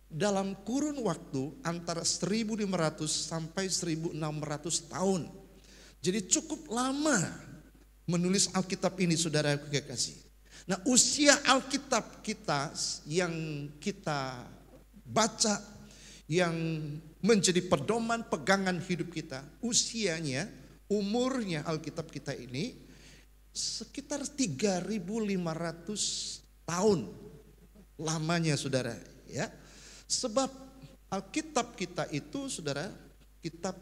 dalam kurun waktu antara 1500 sampai 1600 tahun. Jadi cukup lama menulis Alkitab ini, saudaraku yang kekasih. Nah, usia Alkitab kita yang kita baca, yang menjadi pedoman pegangan hidup kita, usianya, umurnya Alkitab kita ini sekitar 3.500 tahun lamanya, saudara, ya. Sebab Alkitab kita itu, saudara, kitab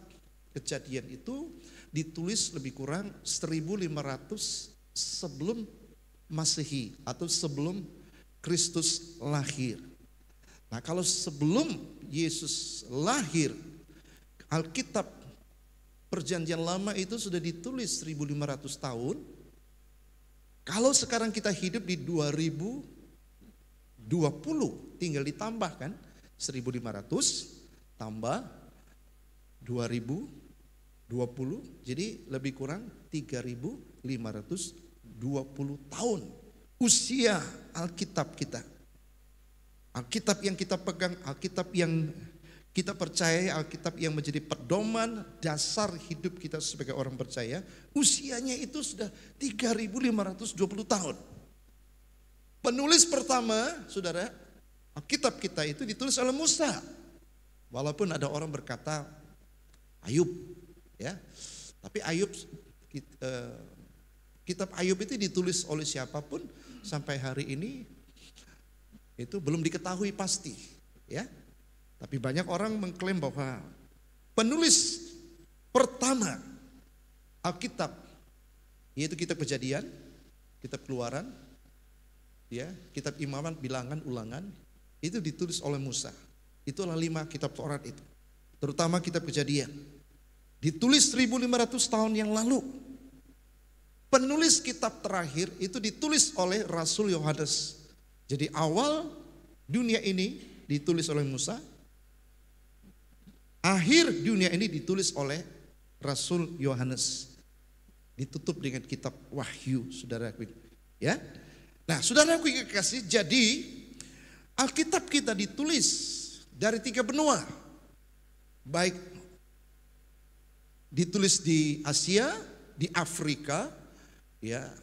Kejadian itu ditulis lebih kurang 1.500 sebelum Masehi atau sebelum Kristus lahir. Nah, kalau sebelum Yesus lahir, Alkitab Perjanjian Lama itu sudah ditulis 1.500 tahun. Kalau sekarang kita hidup di 2020, tinggal ditambahkan 1.500 tambah 2020, jadi lebih kurang 3.520 tahun usia Alkitab kita. Alkitab yang kita pegang, Alkitab yang kita percaya, Alkitab yang menjadi pedoman dasar hidup kita sebagai orang percaya, usianya itu sudah 3.520 tahun. Penulis pertama, saudara, Alkitab kita itu ditulis oleh Musa. Walaupun ada orang berkata Ayub, ya, tapi Ayub, kitab Ayub itu ditulis oleh siapapun sampai hari ini itu belum diketahui pasti, ya. Tapi banyak orang mengklaim bahwa penulis pertama Alkitab, yaitu kitab Kejadian, kitab Keluaran, ya, kitab Imamat, Bilangan, Ulangan, itu ditulis oleh Musa. Itulah 5 kitab Taurat itu. Terutama kitab Kejadian. Ditulis 1.500 tahun yang lalu. Penulis kitab terakhir itu ditulis oleh Rasul Yohanes. Jadi awal dunia ini ditulis oleh Musa. Akhir dunia ini ditulis oleh Rasul Yohanes. Ditutup dengan kitab Wahyu, saudaraku. Ya. Nah, saudaraku yang kekasih, jadi Alkitab kita ditulis dari 3 benua. Baik ditulis di Asia, di Afrika, ya.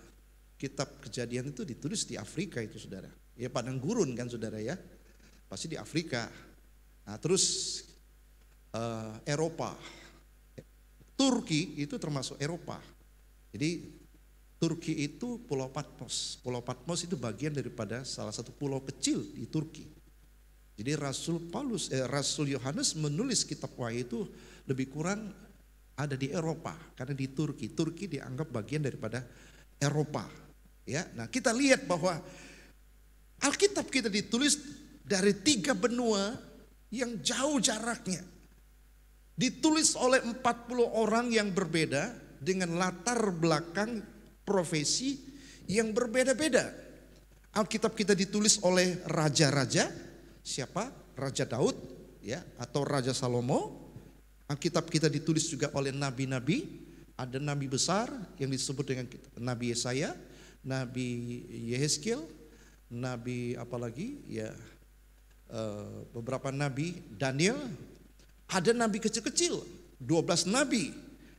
Kitab Kejadian itu ditulis di Afrika itu, saudara. Ya, padang gurun kan, saudara, ya. Pasti di Afrika. Nah, terus Eropa, Turki itu termasuk Eropa. Jadi Turki itu Pulau Patmos. Pulau Patmos itu bagian daripada salah satu pulau kecil di Turki. Jadi Rasul Yohanes menulis kitab Wahyu itu lebih kurang ada di Eropa, karena di Turki. Turki dianggap bagian daripada Eropa. Ya, nah kita lihat bahwa Alkitab kita ditulis dari 3 benua yang jauh jaraknya. Ditulis oleh 40 orang yang berbeda dengan latar belakang profesi yang berbeda-beda. Alkitab kita ditulis oleh raja-raja, siapa? Raja Daud, ya, atau Raja Salomo. Alkitab kita ditulis juga oleh nabi-nabi. Ada nabi besar yang disebut dengan Nabi Yesaya, Nabi Yehezkiel, Nabi apalagi, ya, beberapa nabi, Daniel. Ada nabi kecil-kecil, 12 nabi.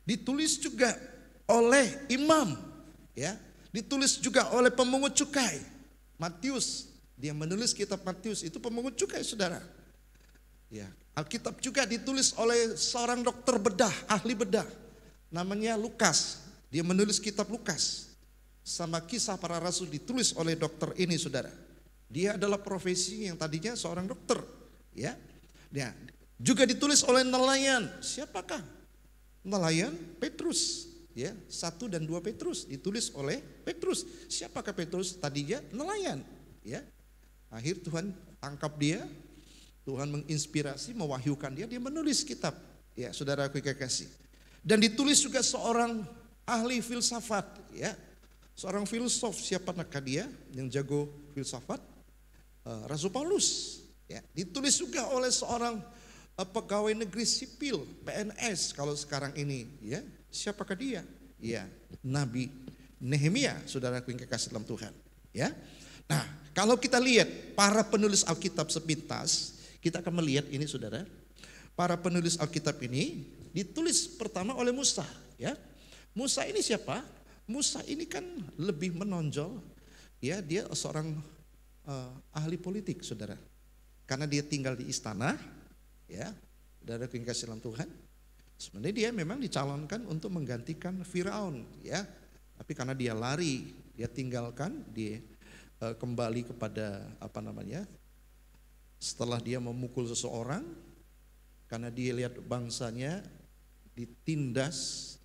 Ditulis juga oleh imam, ya. Ditulis juga oleh pemungut cukai. Matius, dia menulis kitab Matius itu pemungut cukai, saudara. Ya, Alkitab juga ditulis oleh seorang dokter bedah, ahli bedah. Namanya Lukas. Dia menulis kitab Lukas. Sama Kisah Para Rasul ditulis oleh dokter ini, saudara. Dia adalah profesi yang tadinya seorang dokter, ya. Dia juga ditulis oleh nelayan. Siapakah nelayan? Petrus. ya, 1 dan 2 Petrus ditulis oleh Petrus. Siapakah Petrus? Tadinya nelayan, ya. Akhir Tuhan tangkap dia, Tuhan menginspirasi, mewahyukan dia menulis kitab. Ya, saudaraku yang kekasih. Dan ditulis juga seorang ahli filsafat, ya. Seorang filsuf, siapakah dia yang jago filsafat? Rasul Paulus. Ya, ditulis juga oleh seorang pegawai negeri sipil, PNS kalau sekarang ini, ya. Siapakah dia? Ya, Nabi Nehemia, saudaraku yang kekasih dalam Tuhan, ya. Nah, kalau kita lihat para penulis Alkitab sepintas, kita akan melihat ini, saudara. Para penulis Alkitab ini ditulis pertama oleh Musa, ya. Musa ini siapa? Musa ini kan lebih menonjol, ya, dia seorang ahli politik, saudara. Karena dia tinggal di istana, ya, saudara yang kasih dalam Tuhan. Sebenarnya dia memang dicalonkan untuk menggantikan Firaun, ya. Tapi karena dia lari, dia tinggalkan, dia kembali kepada setelah dia memukul seseorang, karena dia lihat bangsanya ditindas,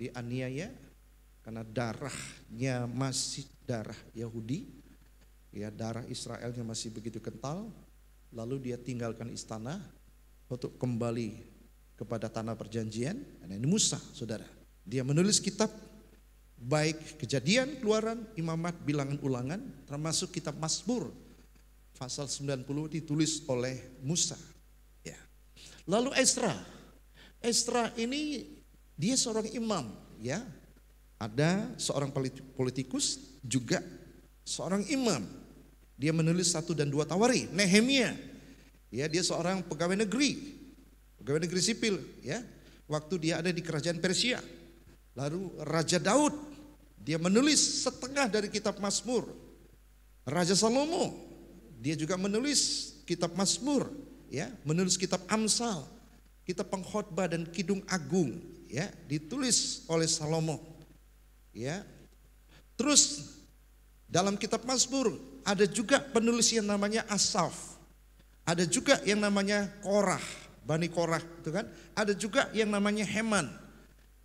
dianiaya, karena darahnya masih darah Yahudi, ya, darah Israelnya masih begitu kental. Lalu dia tinggalkan istana untuk kembali kepada tanah perjanjian. Nah, ini Musa, saudara. Dia menulis kitab baik Kejadian, Keluaran, Imamat, Bilangan, Ulangan, termasuk kitab Mazmur pasal 90 ditulis oleh Musa. Ya. Lalu Ezra. Ezra ini dia seorang imam, ya. Ada seorang politikus juga seorang imam. Dia menulis 1 dan 2 Tawari. Nehemia, ya, dia seorang pegawai negeri sipil, ya. Waktu dia ada di kerajaan Persia. Lalu Raja Daud, dia menulis setengah dari kitab Mazmur. Raja Salomo, dia juga menulis kitab Mazmur, ya, menulis kitab Amsal, kitab Pengkhotbah dan Kidung Agung, ya, ditulis oleh Salomo, ya. Terus dalam kitab Mazmur ada juga penulis yang namanya Asaf. Ada juga yang namanya Korah, Bani Korah, itu kan. Ada juga yang namanya Heman.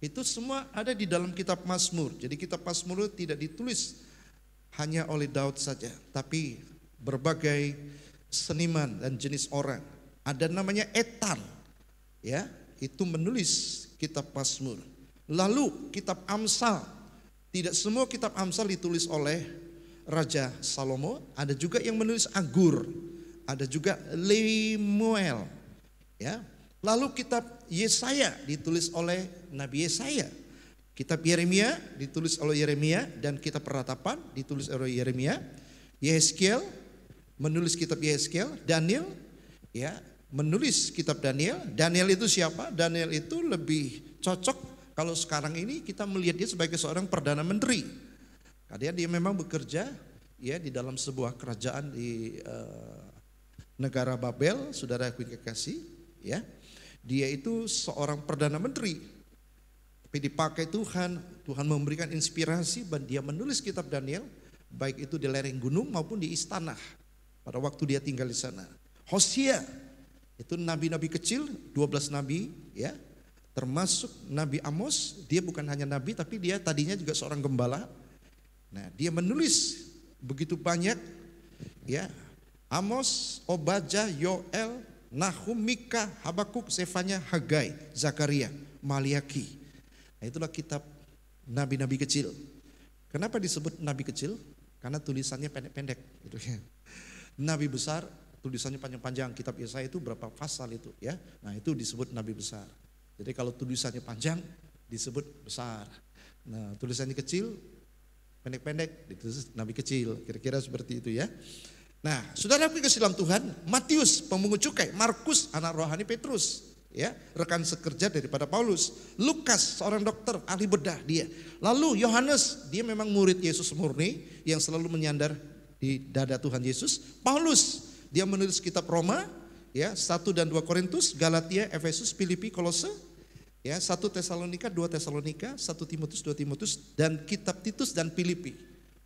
Itu semua ada di dalam kitab Mazmur. Jadi kitab Mazmur tidak ditulis hanya oleh Daud saja, tapi berbagai seniman dan jenis orang. Ada namanya Etan, ya, itu menulis kitab Mazmur. Lalu kitab Amsal, tidak semua kitab Amsal ditulis oleh Raja Salomo, ada juga yang menulis Agur, ada juga Lemuel, ya. Lalu kitab Yesaya ditulis oleh Nabi Yesaya, kitab Yeremia ditulis oleh Yeremia, dan kitab Peratapan ditulis oleh Yeremia. Yehezkiel menulis kitab Yehezkiel. Daniel, ya, menulis kitab Daniel. Daniel itu siapa? Daniel itu lebih cocok kalau sekarang ini kita melihat dia sebagai seorang perdana menteri. Karena dia memang bekerja, ya, di dalam sebuah kerajaan di negara Babel, saudara yang kekasih, ya. Dia itu seorang perdana menteri, tapi dipakai Tuhan memberikan inspirasi dan dia menulis kitab Daniel, baik itu di lereng gunung maupun di istana pada waktu dia tinggal di sana. Hosea itu nabi-nabi kecil, 12 nabi, ya, termasuk Nabi Amos. Dia bukan hanya nabi, tapi dia tadinya juga seorang gembala. Nah, dia menulis begitu banyak, ya. Amos, Obadja, Yoel, Nahum, Mika, Habakuk, Sefanya, Hagai, Zakaria, Maliaki. Nah, itulah kitab nabi-nabi kecil. Kenapa disebut nabi kecil? Karena tulisannya pendek-pendek, gitu ya. Nabi besar tulisannya panjang-panjang. Kitab Yesaya itu berapa pasal itu, ya. Nah, itu disebut nabi besar. Jadi kalau tulisannya panjang disebut besar. Nah, tulisannya kecil, pendek-pendek, ditulis nabi kecil, kira-kira seperti itu, ya. Nah, saudara kasih dalam Tuhan, Matius pemungut cukai, Markus anak rohani Petrus, ya, rekan sekerja daripada Paulus. Lukas seorang dokter ahli bedah dia. Lalu Yohanes, dia memang murid Yesus murni yang selalu menyandar di dada Tuhan Yesus. Paulus, dia menulis kitab Roma, ya, 1 dan 2 Korintus, Galatia, Efesus, Filipi, Kolose, ya, 1 Tesalonika, 2 Tesalonika, 1 Timotius, 2 Timotius, dan kitab Titus dan Filipi.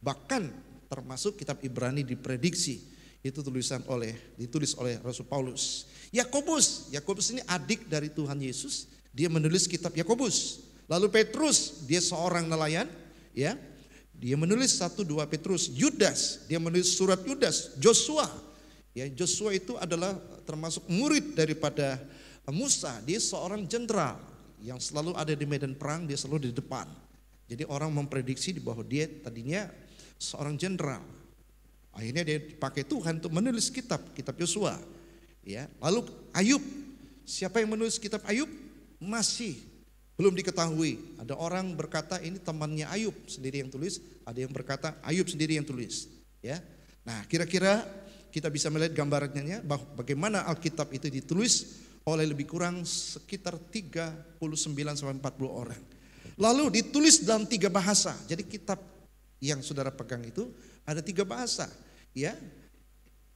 Bahkan termasuk kitab Ibrani diprediksi itu ditulis oleh Rasul Paulus. Yakobus ini adik dari Tuhan Yesus, dia menulis kitab Yakobus. Lalu Petrus, dia seorang nelayan, ya. Dia menulis 1-2 Petrus. Yudas, dia menulis surat Yudas. Joshua, ya, Joshua itu adalah termasuk murid daripada Musa. Dia seorang jenderal yang selalu ada di medan perang, dia selalu di depan. Jadi orang memprediksi bahwa dia tadinya seorang jenderal. Akhirnya dia dipakai Tuhan untuk menulis kitab Yosua. Ya, lalu Ayub, siapa yang menulis kitab Ayub? Masih belum diketahui. Ada orang berkata ini temannya Ayub sendiri yang tulis, ada yang berkata Ayub sendiri yang tulis. Ya, nah kira-kira kita bisa melihat gambarannya bahwa bagaimana Alkitab itu ditulis oleh lebih kurang sekitar 39-40 orang. Lalu ditulis dalam 3 bahasa. Jadi kitab yang saudara pegang itu ada 3 bahasa. Ya,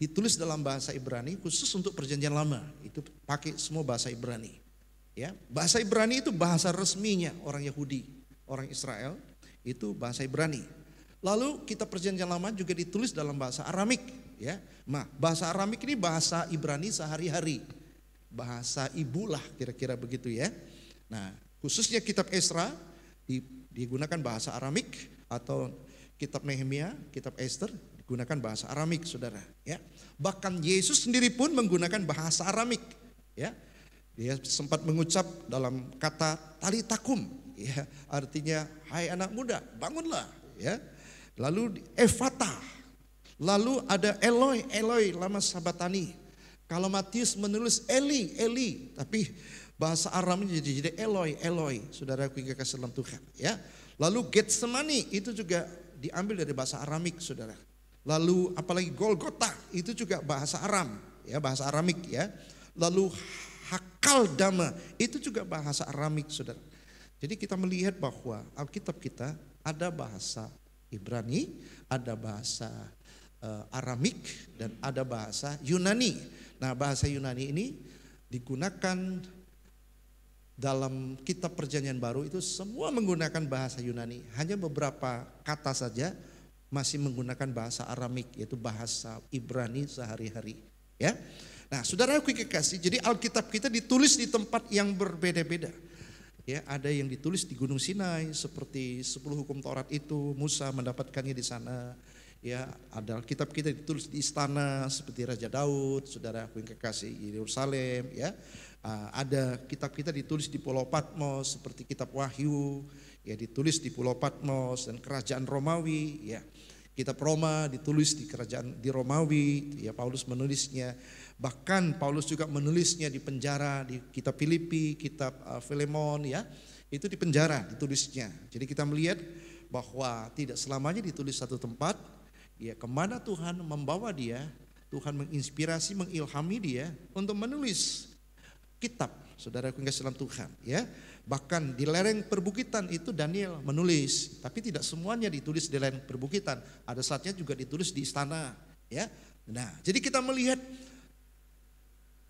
ditulis dalam bahasa Ibrani khusus untuk perjanjian lama. Itu pakai semua bahasa Ibrani. Ya, bahasa Ibrani itu bahasa resminya orang Yahudi, orang Israel, itu bahasa Ibrani. Lalu kitab perjanjian lama juga ditulis dalam bahasa Aramik, ya. Nah, bahasa Aramik ini bahasa Ibrani sehari-hari. Bahasa ibulah kira-kira begitu ya. Nah, khususnya kitab Esra digunakan bahasa Aramik, atau kitab Nehemia, kitab Ester digunakan bahasa Aramik, Saudara, ya. Bahkan Yesus sendiri pun menggunakan bahasa Aramik, ya. Dia sempat mengucap dalam kata talitakum, ya, artinya hai anak muda, bangunlah, ya. Lalu Efata, lalu ada Eloi, Eloi lama sabatani. Kalau Matius menulis Eli, Eli, tapi bahasa Aramnya jadi Eloi, Eloi, saudaraku yang kekasih dalam Tuhan, ya. Lalu Getsemani itu juga diambil dari bahasa Aramik, saudara. Lalu apalagi Golgota itu juga bahasa Aram, ya, bahasa Aramik, ya. Lalu Hakaldama itu juga bahasa Aramik, saudara. Jadi kita melihat bahwa Alkitab kita ada bahasa Ibrani, ada bahasa Aramik, dan ada bahasa Yunani. Nah, bahasa Yunani ini digunakan dalam kitab perjanjian baru itu semua menggunakan bahasa Yunani. Hanya beberapa kata saja masih menggunakan bahasa Aramik, yaitu bahasa Ibrani sehari-hari, ya. Nah, saudaraku kekasih, jadi Alkitab kita ditulis di tempat yang berbeda-beda. Ya, ada yang ditulis di Gunung Sinai seperti 10 hukum Taurat itu, Musa mendapatkannya di sana. Ya, ada Alkitab kita ditulis di istana seperti Raja Daud, saudaraku yang kekasih, Yerusalem, ya. Ada kitab kita ditulis di Pulau Patmos seperti kitab Wahyu, ya, ditulis di Pulau Patmos dan kerajaan Romawi, ya. Kitab Roma ditulis di kerajaan di Romawi, ya, Paulus menulisnya. Bahkan Paulus juga menulisnya di penjara, di kitab Filipi, kitab Filemon, ya. Itu di penjara ditulisnya. Jadi kita melihat bahwa tidak selamanya ditulis satu tempat, ya, kemana Tuhan membawa dia, Tuhan menginspirasi, mengilhami dia untuk menulis kitab, saudaraku yang kasih dalam Tuhan, ya. Bahkan di lereng perbukitan itu Daniel menulis, tapi tidak semuanya ditulis di lereng perbukitan. Ada saatnya juga ditulis di istana, ya. Nah, jadi kita melihat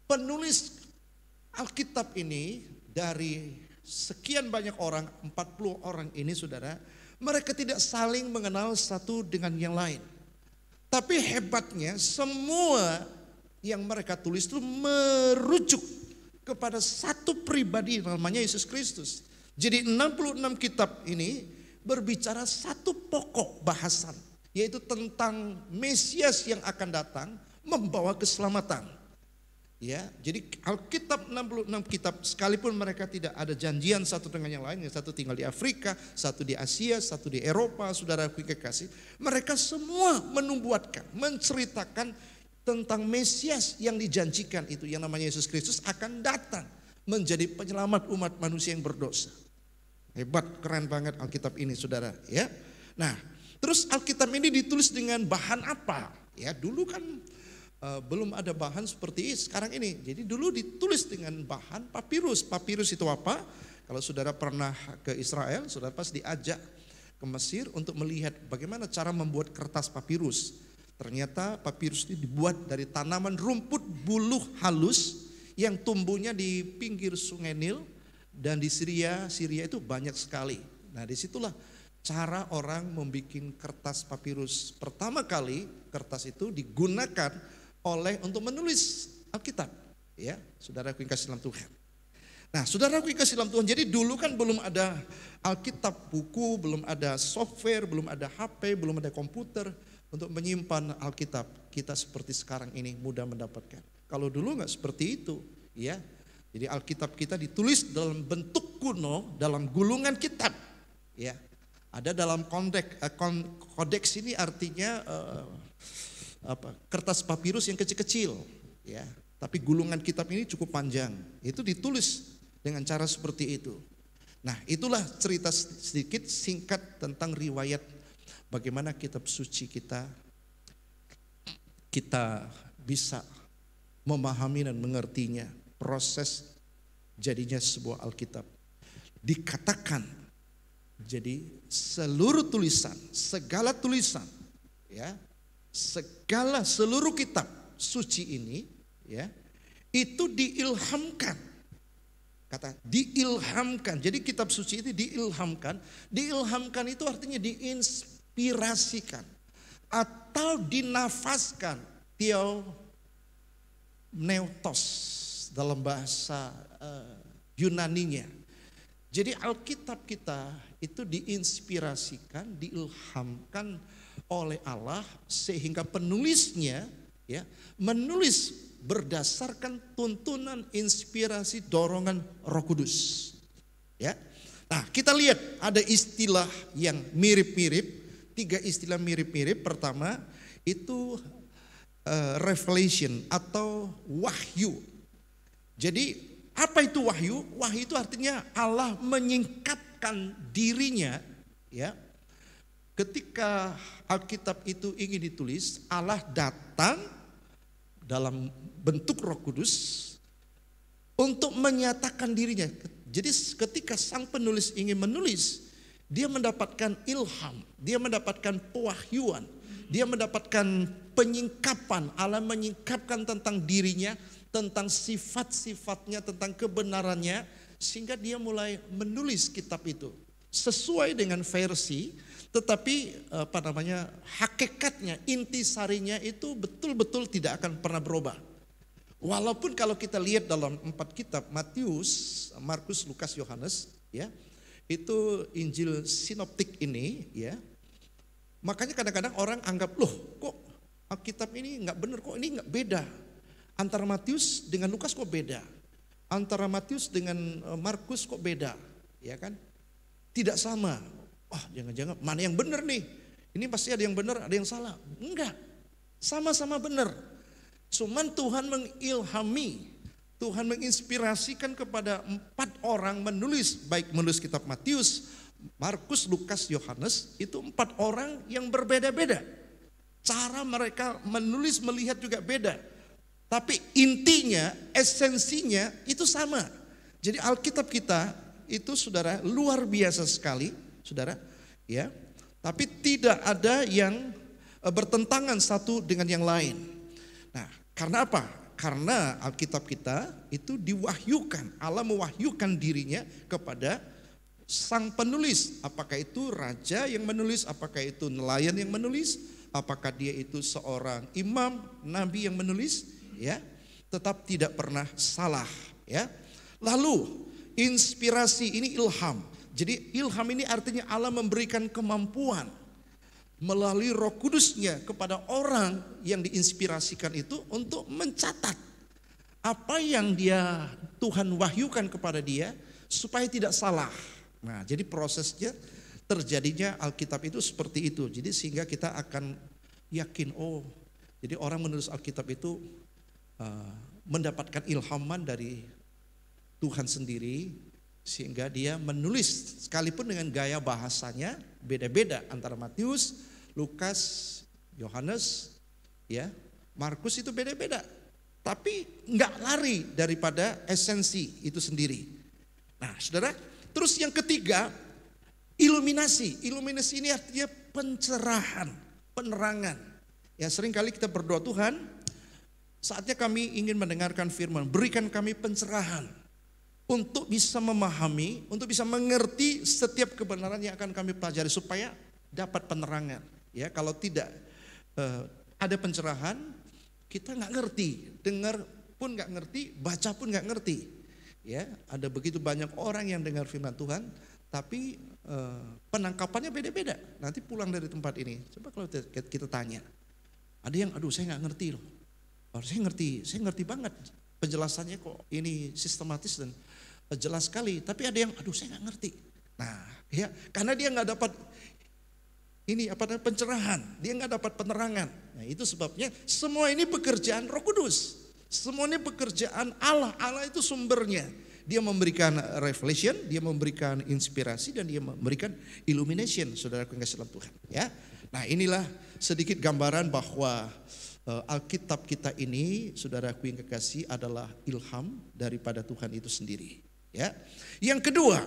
penulis Alkitab ini dari sekian banyak orang, 40 orang ini, saudara, mereka tidak saling mengenal satu dengan yang lain. Tapi hebatnya semua yang mereka tulis itu merujuk kepada satu pribadi namanya Yesus Kristus. Jadi 66 kitab ini berbicara satu pokok bahasan, yaitu tentang Mesias yang akan datang membawa keselamatan. Ya, jadi Alkitab 66 kitab, sekalipun mereka tidak ada janjian satu dengan yang lain, yang satu tinggal di Afrika, satu di Asia, satu di Eropa, saudaraku kekasih, mereka semua menubuatkan, menceritakan tentang Mesias yang dijanjikan itu, yang namanya Yesus Kristus akan datang menjadi penyelamat umat manusia yang berdosa. Hebat, keren banget Alkitab ini, saudara, ya. Nah, terus Alkitab ini ditulis dengan bahan apa? Ya, dulu kan belum ada bahan seperti sekarang ini. Jadi dulu ditulis dengan bahan papirus. Papirus itu apa? Kalau saudara pernah ke Israel, saudara pasti diajak ke Mesir untuk melihat bagaimana cara membuat kertas papirus. Ternyata papirus ini dibuat dari tanaman rumput buluh halus yang tumbuhnya di pinggir sungai Nil, dan di Syria itu banyak sekali. Nah, disitulah cara orang membuat kertas papirus. Pertama kali kertas itu digunakan untuk menulis Alkitab, ya, saudara yang kasih dalam Tuhan. Nah, saudaraku yang kasih dalam Tuhan, jadi dulu kan belum ada Alkitab buku, belum ada software, belum ada HP, belum ada komputer untuk menyimpan Alkitab. Kita seperti sekarang ini mudah mendapatkan. Kalau dulu nggak seperti itu, ya. Jadi Alkitab kita ditulis dalam bentuk kuno, dalam gulungan kitab, ya. Ada dalam kodeks ini artinya kertas papirus yang kecil-kecil, ya. Tapi gulungan kitab ini cukup panjang. Itu ditulis dengan cara seperti itu. Nah, itulah cerita sedikit singkat tentang riwayat bagaimana kitab suci kita bisa memahami dan mengertinya, proses jadinya sebuah Alkitab. Dikatakan jadi seluruh tulisan, segala tulisan, ya, seluruh kitab suci ini, ya, itu diilhamkan. Kata diilhamkan. Jadi kitab suci itu diilhamkan. Diilhamkan itu artinya diinspirasikan atau dinafaskan. Theopneustos dalam bahasa Yunaninya. Jadi Alkitab kita itu diinspirasikan, diilhamkan oleh Allah sehingga penulisnya, ya, menulis berdasarkan tuntunan, inspirasi, dorongan Roh Kudus. Ya. Nah, kita lihat ada istilah yang mirip-mirip, 3 istilah mirip-mirip. Pertama itu revelation atau wahyu. Jadi apa itu wahyu? Wahyu itu artinya Allah menyingkapkan dirinya, ya. Ketika Alkitab itu ingin ditulis, Allah datang dalam bentuk Roh Kudus untuk menyatakan dirinya. Jadi ketika sang penulis ingin menulis, dia mendapatkan ilham, dia mendapatkan pewahyuan, dia mendapatkan penyingkapan. Allah menyingkapkan tentang dirinya, tentang sifat-sifatnya, tentang kebenarannya, sehingga dia mulai menulis kitab itu sesuai dengan versi, tetapi hakikatnya, intisarinya itu betul-betul tidak akan pernah berubah. Walaupun kalau kita lihat dalam 4 kitab, Matius, Markus, Lukas, Yohanes, ya, itu Injil sinoptik ini, ya. Makanya kadang-kadang orang anggap, loh kok Alkitab ini nggak benar, kok ini nggak beda. Antara Matius dengan Lukas kok beda. Antara Matius dengan Markus kok beda, ya kan? Tidak sama. Wah, jangan-jangan mana yang benar nih? Ini pasti ada yang benar, ada yang salah. Enggak, sama-sama benar. Cuman Tuhan mengilhami, Tuhan menginspirasikan kepada 4 orang menulis, baik menulis kitab Matius, Markus, Lukas, Yohanes, itu 4 orang yang berbeda-beda. Cara mereka menulis, melihat juga beda. Tapi intinya, esensinya itu sama. Jadi Alkitab kita itu, saudara, luar biasa sekali, saudara, ya. Tapi tidak ada yang bertentangan satu dengan yang lain. Nah, karena apa? Karena Alkitab kita itu diwahyukan, Allah mewahyukan dirinya kepada sang penulis. Apakah itu raja yang menulis, apakah itu nelayan yang menulis, apakah dia itu seorang imam, nabi yang menulis, ya, tetap tidak pernah salah, ya. Lalu inspirasi ini ilham. Jadi ilham ini artinya Allah memberikan kemampuan melalui Roh Kudusnya kepada orang yang diinspirasikan itu untuk mencatat apa yang Tuhan wahyukan kepada dia supaya tidak salah. Nah, jadi prosesnya terjadinya Alkitab itu seperti itu. Jadi sehingga kita akan yakin, oh, jadi orang menulis Alkitab itu mendapatkan ilhaman dari Tuhan sendiri, sehingga dia menulis sekalipun dengan gaya bahasanya beda-beda antara Matius, Lukas, Yohanes, ya, Markus itu beda-beda. Tapi nggak lari daripada esensi itu sendiri. Nah, saudara, terus yang ketiga, iluminasi. Iluminasi ini artinya pencerahan, penerangan. Ya, seringkali kita berdoa, Tuhan, saatnya kami ingin mendengarkan firman, berikan kami pencerahan untuk bisa memahami, untuk bisa mengerti setiap kebenaran yang akan kami pelajari supaya dapat penerangan. Ya, kalau tidak ada pencerahan, kita nggak ngerti, dengar pun nggak ngerti, baca pun nggak ngerti. Ya, ada begitu banyak orang yang dengar firman Tuhan, tapi penangkapannya beda-beda. Nanti pulang dari tempat ini, coba kalau kita tanya, ada yang aduh saya nggak ngerti loh. Saya ngerti banget penjelasannya kok ini sistematis dan jelas sekali. Tapi ada yang aduh saya nggak ngerti. Nah, ya karena dia nggak dapat pencerahan, dia nggak dapat penerangan. Nah itu sebabnya semua ini pekerjaan Roh Kudus. Semua ini pekerjaan Allah. Allah itu sumbernya. Dia memberikan revelation, dia memberikan inspirasi, dan dia memberikan illumination, saudara yang kasih dalam Tuhan. Ya, nah inilah sedikit gambaran bahwa Alkitab kita ini, saudaraku yang kekasih, adalah ilham daripada Tuhan itu sendiri. Ya, yang kedua,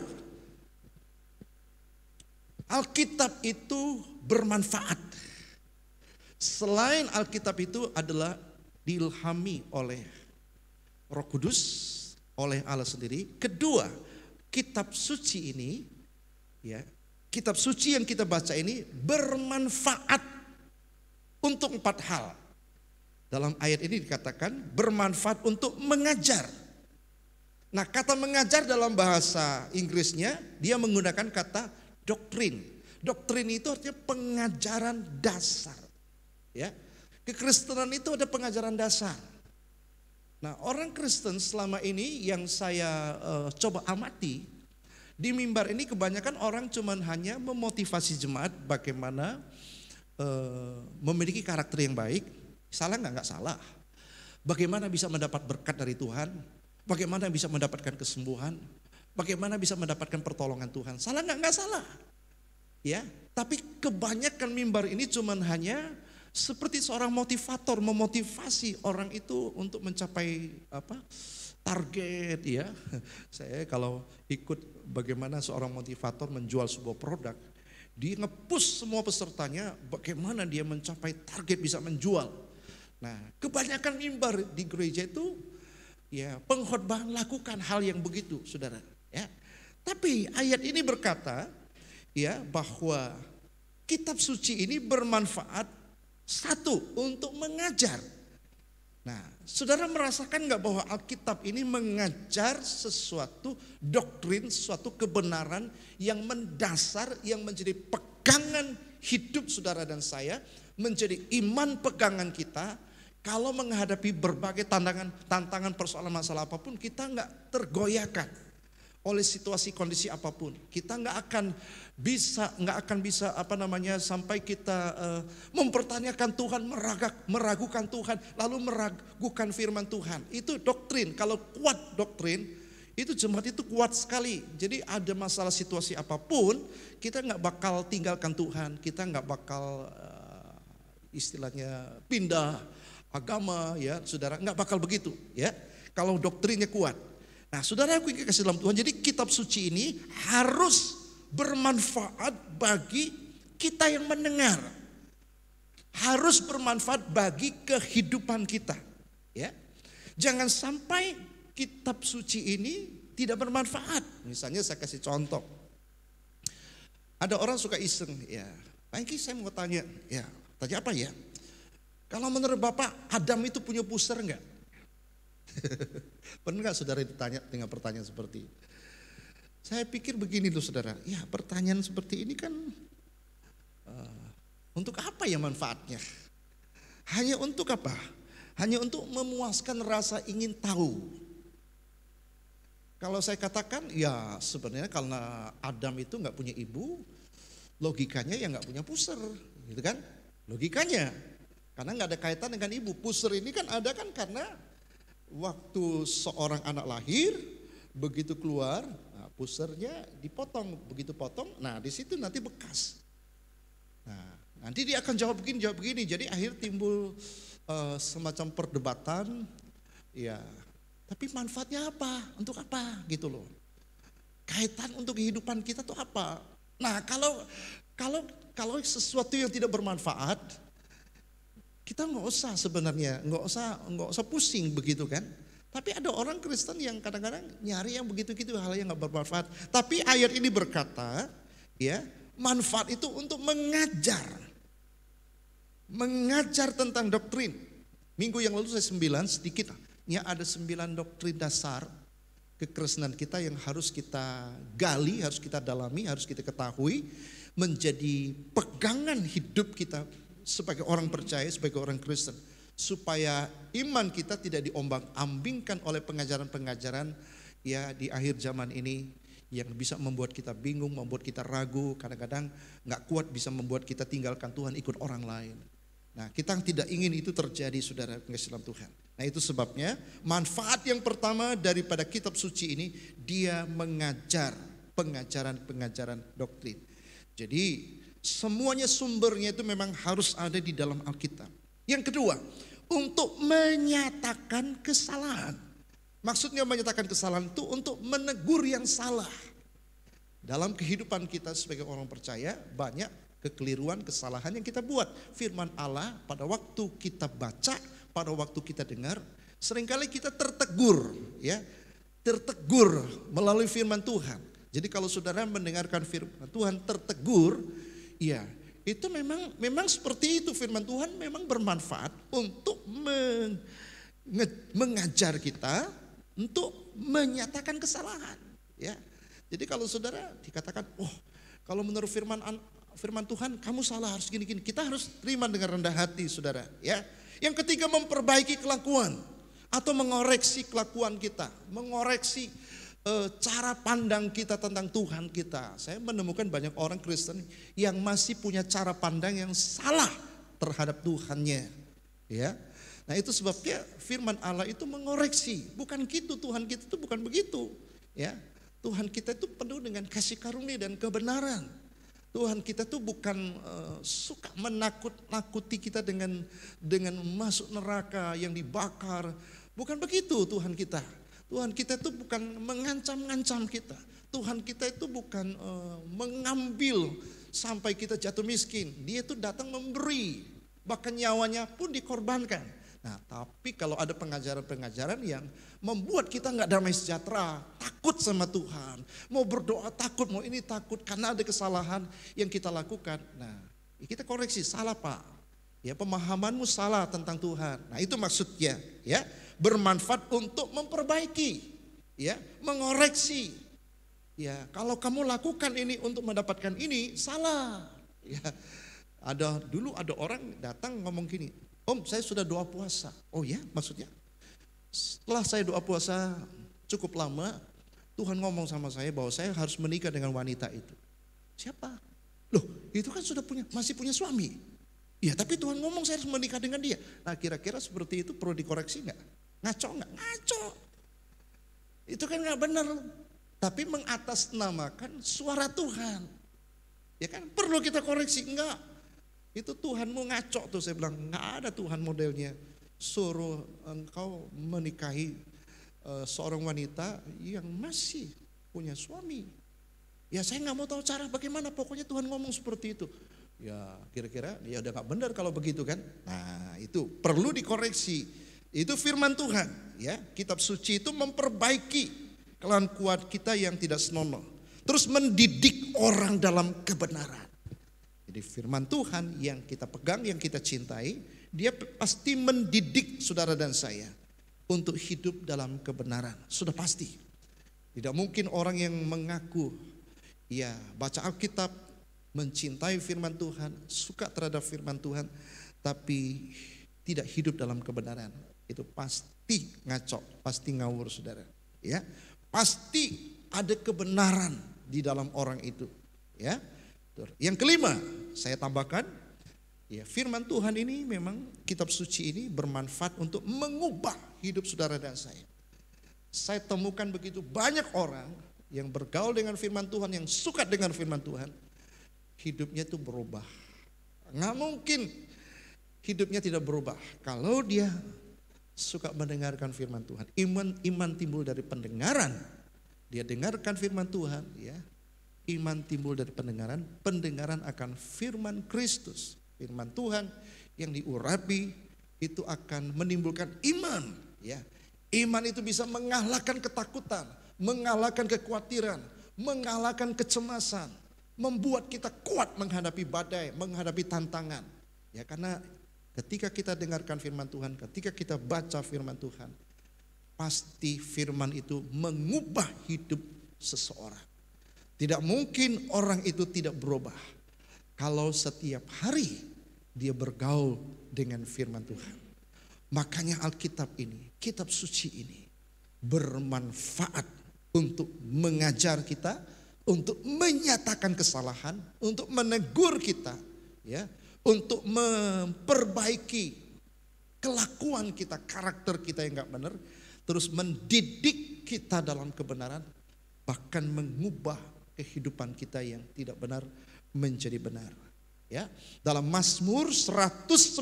Alkitab itu bermanfaat. Selain Alkitab itu adalah diilhami oleh Roh Kudus, oleh Allah sendiri. Kedua, kitab suci ini, ya, kitab suci yang kita baca ini bermanfaat untuk 4 hal. Dalam ayat ini dikatakan bermanfaat untuk mengajar. Nah, kata mengajar dalam bahasa Inggrisnya dia menggunakan kata doktrin. Doktrin itu artinya pengajaran dasar. Ya, kekristenan itu ada pengajaran dasar. Nah, orang Kristen selama ini yang saya coba amati di mimbar ini kebanyakan orang cuman hanya memotivasi jemaat bagaimana memiliki karakter yang baik. Salah nggak salah. Bagaimana bisa mendapat berkat dari Tuhan? Bagaimana bisa mendapatkan kesembuhan? Bagaimana bisa mendapatkan pertolongan Tuhan? Salah nggak salah. Ya, tapi kebanyakan mimbar ini cuman hanya seperti seorang motivator, memotivasi orang itu untuk mencapai target, ya. Saya kalau ikut bagaimana seorang motivator menjual sebuah produk, dia nge-push semua pesertanya bagaimana dia mencapai target bisa menjual. Nah, kebanyakan mimbar di gereja itu ya pengkhotbah lakukan hal yang begitu, saudara. Ya, tapi ayat ini berkata ya bahwa kitab suci ini bermanfaat satu untuk mengajar. Nah, saudara merasakan nggak bahwa Alkitab ini mengajar sesuatu doktrin, suatu kebenaran yang mendasar, yang menjadi pegangan hidup saudara dan saya, menjadi iman pegangan kita. Kalau menghadapi berbagai tantangan persoalan masalah apapun, kita nggak tergoyahkan oleh situasi kondisi apapun. Kita nggak akan bisa sampai kita mempertanyakan Tuhan, meragukan Tuhan, lalu meragukan firman Tuhan. Itu doktrin. Kalau kuat doktrin, itu jemaat itu kuat sekali. Jadi ada masalah situasi apapun, kita nggak bakal tinggalkan Tuhan, kita nggak bakal istilahnya pindah agama, ya saudara, nggak bakal begitu, ya. Kalau doktrinnya kuat. Nah, saudara aku kasih dalam Tuhan, jadi kitab suci ini harus bermanfaat bagi kita yang mendengar. Harus bermanfaat bagi kehidupan kita, ya. Jangan sampai kitab suci ini tidak bermanfaat. Misalnya saya kasih contoh. Ada orang suka iseng, ya. Pak Engki, saya mau tanya, ya, tanya apa ya? Kalau menurut Bapak, Adam itu punya pusar enggak? Pernah enggak saudara ditanya dengan pertanyaan seperti ini? Saya pikir begini loh saudara, ya pertanyaan seperti ini kan untuk apa ya manfaatnya? Hanya untuk apa? Hanya untuk memuaskan rasa ingin tahu. Kalau saya katakan ya sebenarnya karena Adam itu enggak punya ibu, logikanya ya enggak punya pusar, gitu kan? Logikanya. Karena nggak ada kaitan dengan ibu. Pusar ini kan ada kan karena waktu seorang anak lahir, begitu keluar, nah, pusarnya dipotong, begitu potong, nah di situ nanti bekas. Nah, nanti dia akan jawab begini. Jadi akhir timbul semacam perdebatan, ya. Tapi manfaatnya apa? Untuk apa? Gitu loh. Kaitan untuk kehidupan kita tuh apa? Nah, kalau sesuatu yang tidak bermanfaat, kita nggak usah pusing begitu kan. Tapi ada orang Kristen yang kadang-kadang nyari yang begitu-gitu, hal yang nggak bermanfaat. Tapi ayat ini berkata, ya manfaat itu untuk mengajar tentang doktrin. Minggu yang lalu saya sedikit, ya ada 9 doktrin dasar kekristenan kita yang harus kita gali, harus kita dalami, harus kita ketahui, menjadi pegangan hidup kita sebagai orang percaya, sebagai orang Kristen, supaya iman kita tidak diombang-ambingkan oleh pengajaran-pengajaran ya di akhir zaman ini yang bisa membuat kita bingung, membuat kita ragu, kadang-kadang nggak kuat, bisa membuat kita tinggalkan Tuhan, ikut orang lain. Nah, kita tidak ingin itu terjadi, saudara pengasih dalam Tuhan. Nah, itu sebabnya manfaat yang pertama daripada kitab suci ini, dia mengajar pengajaran-pengajaran doktrin. Jadi semuanya sumbernya itu memang harus ada di dalam Alkitab. Yang kedua, untuk menyatakan kesalahan. Maksudnya menyatakan kesalahan itu untuk menegur yang salah. Dalam kehidupan kita sebagai orang percaya banyak kekeliruan, kesalahan yang kita buat. Firman Allah pada waktu kita baca, pada waktu kita dengar, seringkali kita tertegur, ya, tertegur melalui firman Tuhan. Jadi kalau saudara mendengarkan firman Tuhan tertegur, ya itu memang seperti itu, firman Tuhan memang bermanfaat untuk mengajar kita untuk menyatakan kesalahan. Ya, jadi kalau saudara dikatakan, oh kalau menurut firman Tuhan kamu salah, harus gini-gini, kita harus terima dengan rendah hati, saudara. Ya, yang ketiga memperbaiki kelakuan atau mengoreksi kelakuan kita, mengoreksi cara pandang kita tentang Tuhan kita. Saya menemukan banyak orang Kristen yang masih punya cara pandang yang salah terhadap Tuhannya. Ya, nah itu sebabnya firman Allah itu mengoreksi. Bukan gitu, Tuhan kita itu bukan begitu. Ya, Tuhan kita itu penuh dengan kasih karunia dan kebenaran. Tuhan kita tuh bukan suka menakut-nakuti kita dengan masuk neraka yang dibakar. Bukan begitu Tuhan kita. Tuhan kita itu bukan mengancam-ngancam kita. Tuhan kita itu bukan mengambil sampai kita jatuh miskin. Dia itu datang memberi, bahkan nyawanya pun dikorbankan. Nah, tapi kalau ada pengajaran-pengajaran yang membuat kita nggak damai sejahtera, takut sama Tuhan, mau berdoa takut, mau ini takut karena ada kesalahan yang kita lakukan. Nah, kita koreksi, salah Pak. Ya, pemahamanmu salah tentang Tuhan. Nah, itu maksudnya, ya, bermanfaat untuk memperbaiki, ya, mengoreksi. Ya, kalau kamu lakukan ini untuk mendapatkan ini, salah. Ya, dulu ada orang datang ngomong gini, Om, saya sudah doa puasa. Oh ya, maksudnya? Setelah saya doa puasa cukup lama, Tuhan ngomong sama saya bahwa saya harus menikah dengan wanita itu. Siapa? Loh, itu kan masih punya suami. Ya, tapi Tuhan ngomong saya harus menikah dengan dia. Nah, kira-kira seperti itu perlu dikoreksi enggak? Ngaco enggak? Ngaco. Itu kan enggak benar. Tapi mengatasnamakan suara Tuhan. Ya kan, perlu kita koreksi enggak? Itu Tuhanmu ngaco tuh, saya bilang enggak ada Tuhan modelnya suruh engkau menikahi seorang wanita yang masih punya suami. Ya saya nggak mau tahu cara bagaimana, pokoknya Tuhan ngomong seperti itu. Ya kira-kira ya udah nggak benar kalau begitu kan. Nah itu perlu dikoreksi. Itu firman Tuhan, ya. Kitab suci itu memperbaiki kelakuan kita yang tidak senonoh. Terus mendidik orang dalam kebenaran. Jadi firman Tuhan yang kita pegang, yang kita cintai, dia pasti mendidik saudara dan saya untuk hidup dalam kebenaran. Sudah pasti. Tidak mungkin orang yang mengaku ya baca Alkitab, mencintai firman Tuhan, suka terhadap firman Tuhan, tapi tidak hidup dalam kebenaran. Itu pasti ngaco, pasti ngawur saudara. Ya, pasti ada kebenaran di dalam orang itu. Ya. Yang kelima, saya tambahkan, ya firman Tuhan ini memang kitab suci ini bermanfaat untuk mengubah hidup saudara dan saya. Saya temukan begitu banyak orang yang bergaul dengan firman Tuhan, yang suka dengan firman Tuhan, hidupnya itu berubah. Nggak mungkin hidupnya tidak berubah kalau dia suka mendengarkan firman Tuhan. Iman timbul dari pendengaran. Dia dengarkan firman Tuhan, ya. Iman timbul dari pendengaran, pendengaran akan firman Kristus. Firman Tuhan yang diurapi itu akan menimbulkan iman, ya. Iman itu bisa mengalahkan ketakutan, mengalahkan kekhawatiran, mengalahkan kecemasan, membuat kita kuat menghadapi badai, menghadapi tantangan. Ya, karena ketika kita dengarkan firman Tuhan, ketika kita baca firman Tuhan, pasti firman itu mengubah hidup seseorang. Tidak mungkin orang itu tidak berubah kalau setiap hari dia bergaul dengan firman Tuhan. Makanya Alkitab ini, kitab suci ini bermanfaat untuk mengajar kita, untuk menyatakan kesalahan, untuk menegur kita, ya, untuk memperbaiki kelakuan kita, karakter kita yang gak benar, terus mendidik kita dalam kebenaran, bahkan mengubah kehidupan kita yang tidak benar menjadi benar. Ya, dalam Mazmur 119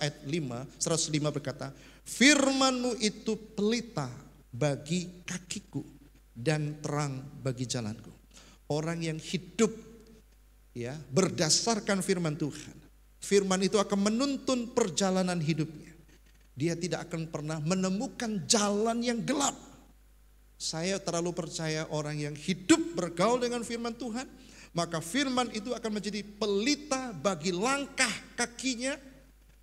ayat 5, 105 berkata, firman-Mu itu pelita bagi kakiku dan terang bagi jalanku. Orang yang hidup ya berdasarkan firman Tuhan, firman itu akan menuntun perjalanan hidupnya. Dia tidak akan pernah menemukan jalan yang gelap. Saya terlalu percaya orang yang hidup bergaul dengan firman Tuhan, maka firman itu akan menjadi pelita bagi langkah kakinya.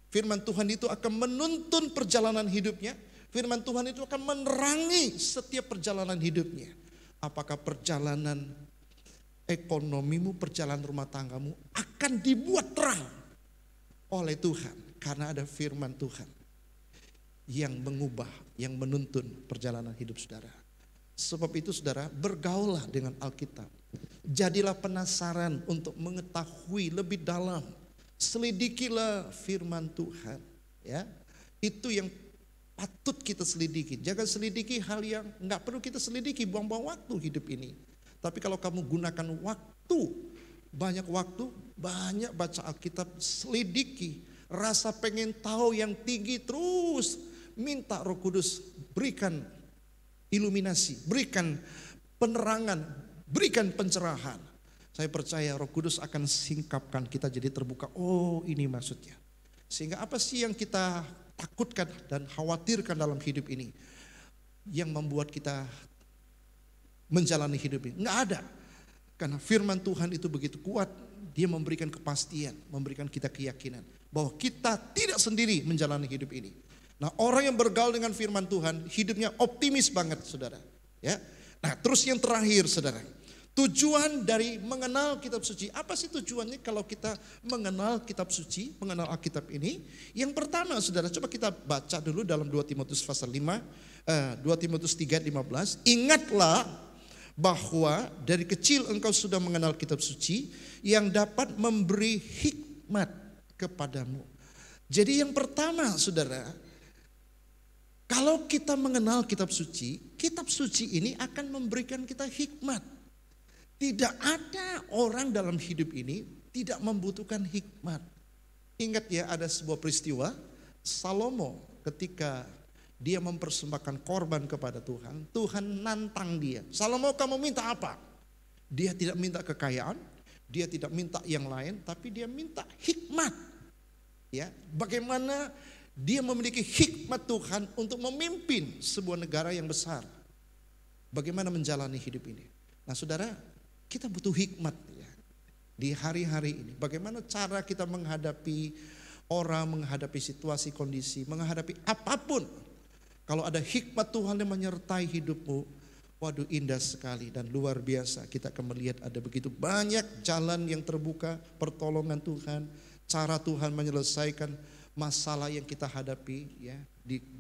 Firman Tuhan itu akan menuntun perjalanan hidupnya. Firman Tuhan itu akan menerangi setiap perjalanan hidupnya. Apakah perjalanan ekonomimu, perjalanan rumah tanggamu akan dibuat terang oleh Tuhan. Karena ada firman Tuhan yang mengubah, yang menuntun perjalanan hidup saudara. Sebab itu saudara, bergaullah dengan Alkitab. Jadilah penasaran untuk mengetahui lebih dalam. Selidikilah firman Tuhan. Ya, itu yang patut kita selidiki. Jangan selidiki hal yang nggak perlu kita selidiki, buang-buang waktu hidup ini. Tapi kalau kamu gunakan waktu, banyak baca Alkitab, selidiki. Rasa pengen tahu yang tinggi, terus minta Roh Kudus berikan iluminasi, berikan penerangan, berikan pencerahan. Saya percaya Roh Kudus akan singkapkan kita jadi terbuka. Oh, ini maksudnya. Sehingga apa sih yang kita takutkan dan khawatirkan dalam hidup ini yang membuat kita menjalani hidup ini? Nggak ada. Karena firman Tuhan itu begitu kuat, dia memberikan kepastian, memberikan kita keyakinan bahwa kita tidak sendiri menjalani hidup ini. Nah, orang yang bergaul dengan firman Tuhan hidupnya optimis banget saudara. Ya. Nah, terus yang terakhir saudara, tujuan dari mengenal kitab suci. Apa sih tujuannya kalau kita mengenal kitab suci, mengenal Alkitab ini? Yang pertama saudara, coba kita baca dulu dalam 2 Timotius pasal 5, 2 Timotius 3:15. Ingatlah bahwa dari kecil engkau sudah mengenal kitab suci yang dapat memberi hikmat kepadamu. Jadi yang pertama saudara, kalau kita mengenal kitab suci ini akan memberikan kita hikmat. Tidak ada orang dalam hidup ini tidak membutuhkan hikmat. Ingat ya, ada sebuah peristiwa Salomo ketika dia mempersembahkan korban kepada Tuhan. Tuhan nantang dia. Salomo, kamu minta apa? Dia tidak minta kekayaan, dia tidak minta yang lain, tapi dia minta hikmat. Ya, bagaimana dia memiliki hikmat Tuhan untuk memimpin sebuah negara yang besar. Bagaimana menjalani hidup ini? Nah saudara, kita butuh hikmat ya, di hari-hari ini. Bagaimana cara kita menghadapi orang, menghadapi situasi, kondisi, menghadapi apapun. Kalau ada hikmat Tuhan yang menyertai hidupmu, waduh indah sekali dan luar biasa. Kita akan melihat ada begitu banyak jalan yang terbuka, pertolongan Tuhan, cara Tuhan menyelesaikan masalah yang kita hadapi ya,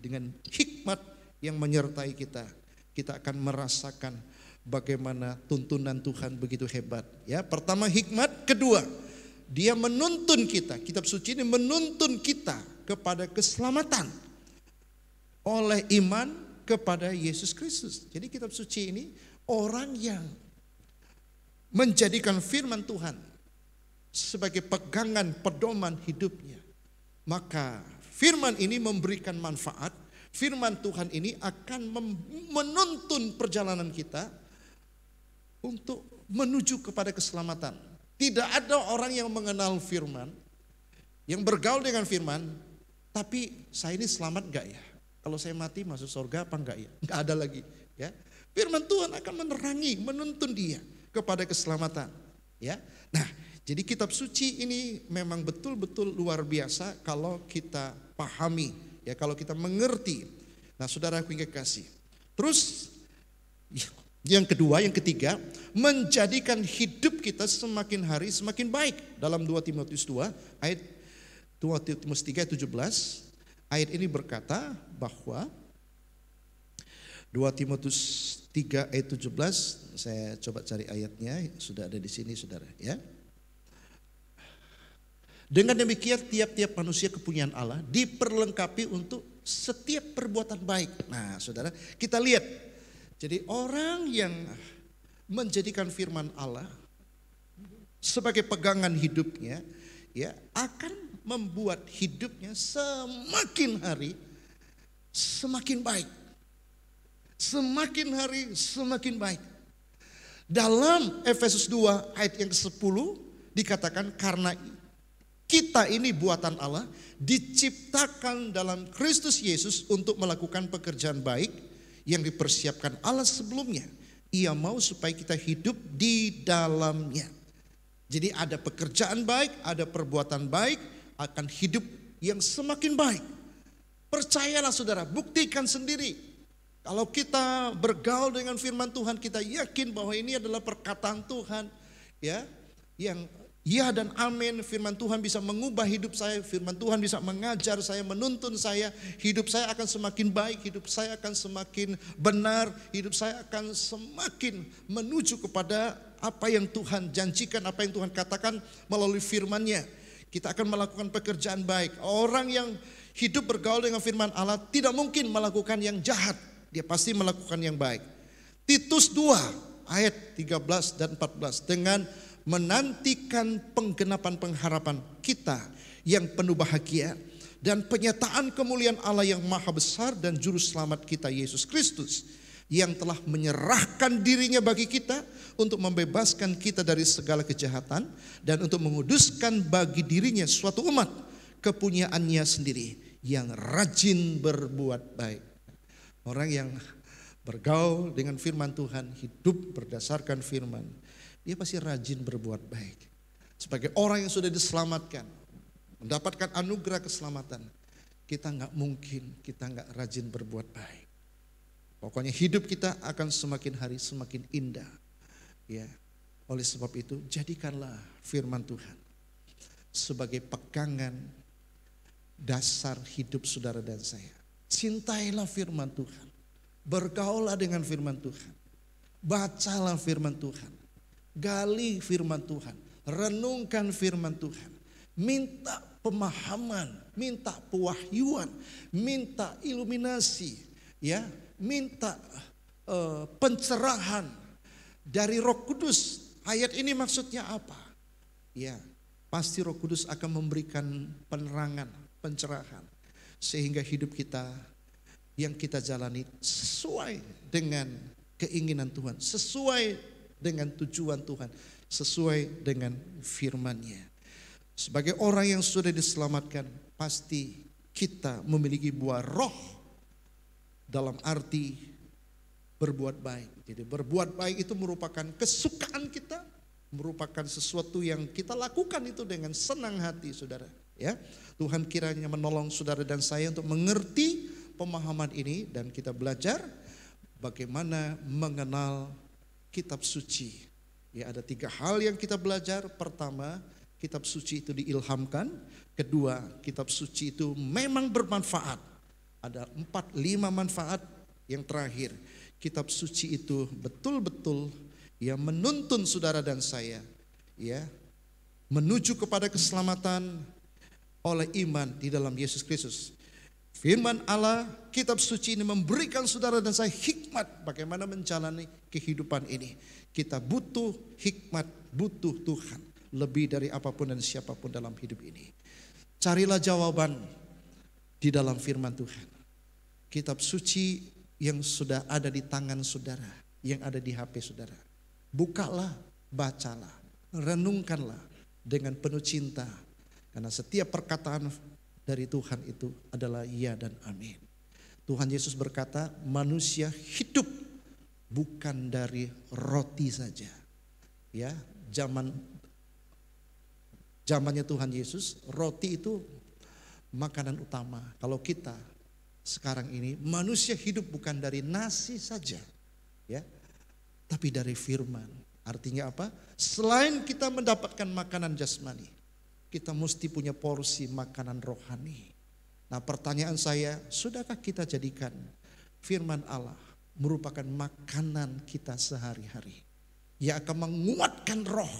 dengan hikmat yang menyertai kita. Kita akan merasakan bagaimana tuntunan Tuhan begitu hebat. Ya, pertama hikmat, kedua dia menuntun kita. Kitab suci ini menuntun kita kepada keselamatan oleh iman kepada Yesus Kristus. Jadi kitab suci ini orang yang menjadikan firman Tuhan sebagai pegangan pedoman hidupnya. Maka firman ini memberikan manfaat. Firman Tuhan ini akan menuntun perjalanan kita untuk menuju kepada keselamatan. Tidak ada orang yang mengenal firman, yang bergaul dengan firman, tapi saya ini selamat gak ya? Kalau saya mati masuk surga apa enggak ya? Enggak ada lagi ya. Firman Tuhan akan menerangi, menuntun dia kepada keselamatan ya. Nah, jadi kitab suci ini memang betul-betul luar biasa kalau kita pahami ya, kalau kita mengerti Nah, saudaraku yang kekasih. Terus yang kedua, yang ketiga, menjadikan hidup kita semakin hari semakin baik. Dalam 2 Timotius 2 ayat 2 Timotius 3 ayat 17, ayat ini berkata bahwa 2 Timotius 3 ayat 17, saya coba cari ayatnya, sudah ada di sini saudara ya. Dengan demikian tiap-tiap manusia kepunyaan Allah diperlengkapi untuk setiap perbuatan baik. Nah saudara, kita lihat. Jadi orang yang menjadikan firman Allah sebagai pegangan hidupnya, ya akan membuat hidupnya semakin hari semakin baik. Semakin hari semakin baik. Dalam Efesus 2 ayat yang ke-10 dikatakan karena kita ini buatan Allah diciptakan dalam Kristus Yesus untuk melakukan pekerjaan baik yang dipersiapkan Allah sebelumnya. Ia mau supaya kita hidup di dalamnya. Jadi ada pekerjaan baik, ada perbuatan baik, akan hidup yang semakin baik. Percayalah saudara, buktikan sendiri. Kalau kita bergaul dengan firman Tuhan, kita yakin bahwa ini adalah perkataan Tuhan, ya, yang ya dan amin. Firman Tuhan bisa mengubah hidup saya, firman Tuhan bisa mengajar saya, menuntun saya. Hidup saya akan semakin baik, hidup saya akan semakin benar, hidup saya akan semakin menuju kepada apa yang Tuhan janjikan, apa yang Tuhan katakan melalui firman-Nya. Kita akan melakukan pekerjaan baik. Orang yang hidup bergaul dengan firman Allah tidak mungkin melakukan yang jahat, dia pasti melakukan yang baik. Titus 2 ayat 13 dan 14, dengan menantikan penggenapan pengharapan kita yang penuh bahagia dan penyataan kemuliaan Allah yang maha besar dan juru selamat kita Yesus Kristus yang telah menyerahkan dirinya bagi kita untuk membebaskan kita dari segala kejahatan dan untuk menguduskan bagi dirinya suatu umat kepunyaannya sendiri yang rajin berbuat baik. Orang yang bergaul dengan firman Tuhan, hidup berdasarkan firman, dia pasti rajin berbuat baik. Sebagai orang yang sudah diselamatkan, mendapatkan anugerah keselamatan, kita nggak mungkin kita nggak rajin berbuat baik. Pokoknya hidup kita akan semakin hari semakin indah. Ya, oleh sebab itu jadikanlah firman Tuhan sebagai pegangan dasar hidup saudara dan saya. Cintailah firman Tuhan, bergaullah dengan firman Tuhan, bacalah firman Tuhan. Gali firman Tuhan, renungkan firman Tuhan, minta pemahaman, minta pewahyuan, minta iluminasi, ya, minta pencerahan dari Roh Kudus. Ayat ini maksudnya apa? Ya, pasti Roh Kudus akan memberikan penerangan, pencerahan, sehingga hidup kita yang kita jalani sesuai dengan keinginan Tuhan, sesuai dengan tujuan Tuhan, sesuai dengan firman-Nya. Sebagai orang yang sudah diselamatkan, pasti kita memiliki buah roh dalam arti berbuat baik. Jadi berbuat baik itu merupakan kesukaan kita, merupakan sesuatu yang kita lakukan itu dengan senang hati saudara. Ya, Tuhan kiranya menolong saudara dan saya untuk mengerti pemahaman ini dan kita belajar bagaimana mengenal kitab suci. Ya, ada 3 hal yang kita belajar. Pertama, kitab suci itu diilhamkan. Kedua, kitab suci itu memang bermanfaat. Ada 4-5 manfaat. Yang terakhir, kitab suci itu betul-betul ya menuntun saudara dan saya ya menuju kepada keselamatan oleh iman di dalam Yesus Kristus. Firman Allah, kitab suci ini memberikan saudara dan saya hikmat bagaimana menjalani kehidupan ini. Kita butuh hikmat, butuh Tuhan lebih dari apapun dan siapapun dalam hidup ini. Carilah jawaban di dalam firman Tuhan. Kitab suci yang sudah ada di tangan saudara, yang ada di HP saudara. Bukalah, bacalah, renungkanlah dengan penuh cinta. Karena setiap perkataan dari Tuhan itu adalah ya dan amin. Tuhan Yesus berkata, manusia hidup bukan dari roti saja. Ya, zamannya Tuhan Yesus, roti itu makanan utama. Kalau kita sekarang ini manusia hidup bukan dari nasi saja, ya, tapi dari firman. Artinya apa? Selain kita mendapatkan makanan jasmani, kita mesti punya porsi makanan rohani. Nah, pertanyaan saya, sudahkah kita jadikan firman Allah merupakan makanan kita sehari-hari yang akan menguatkan roh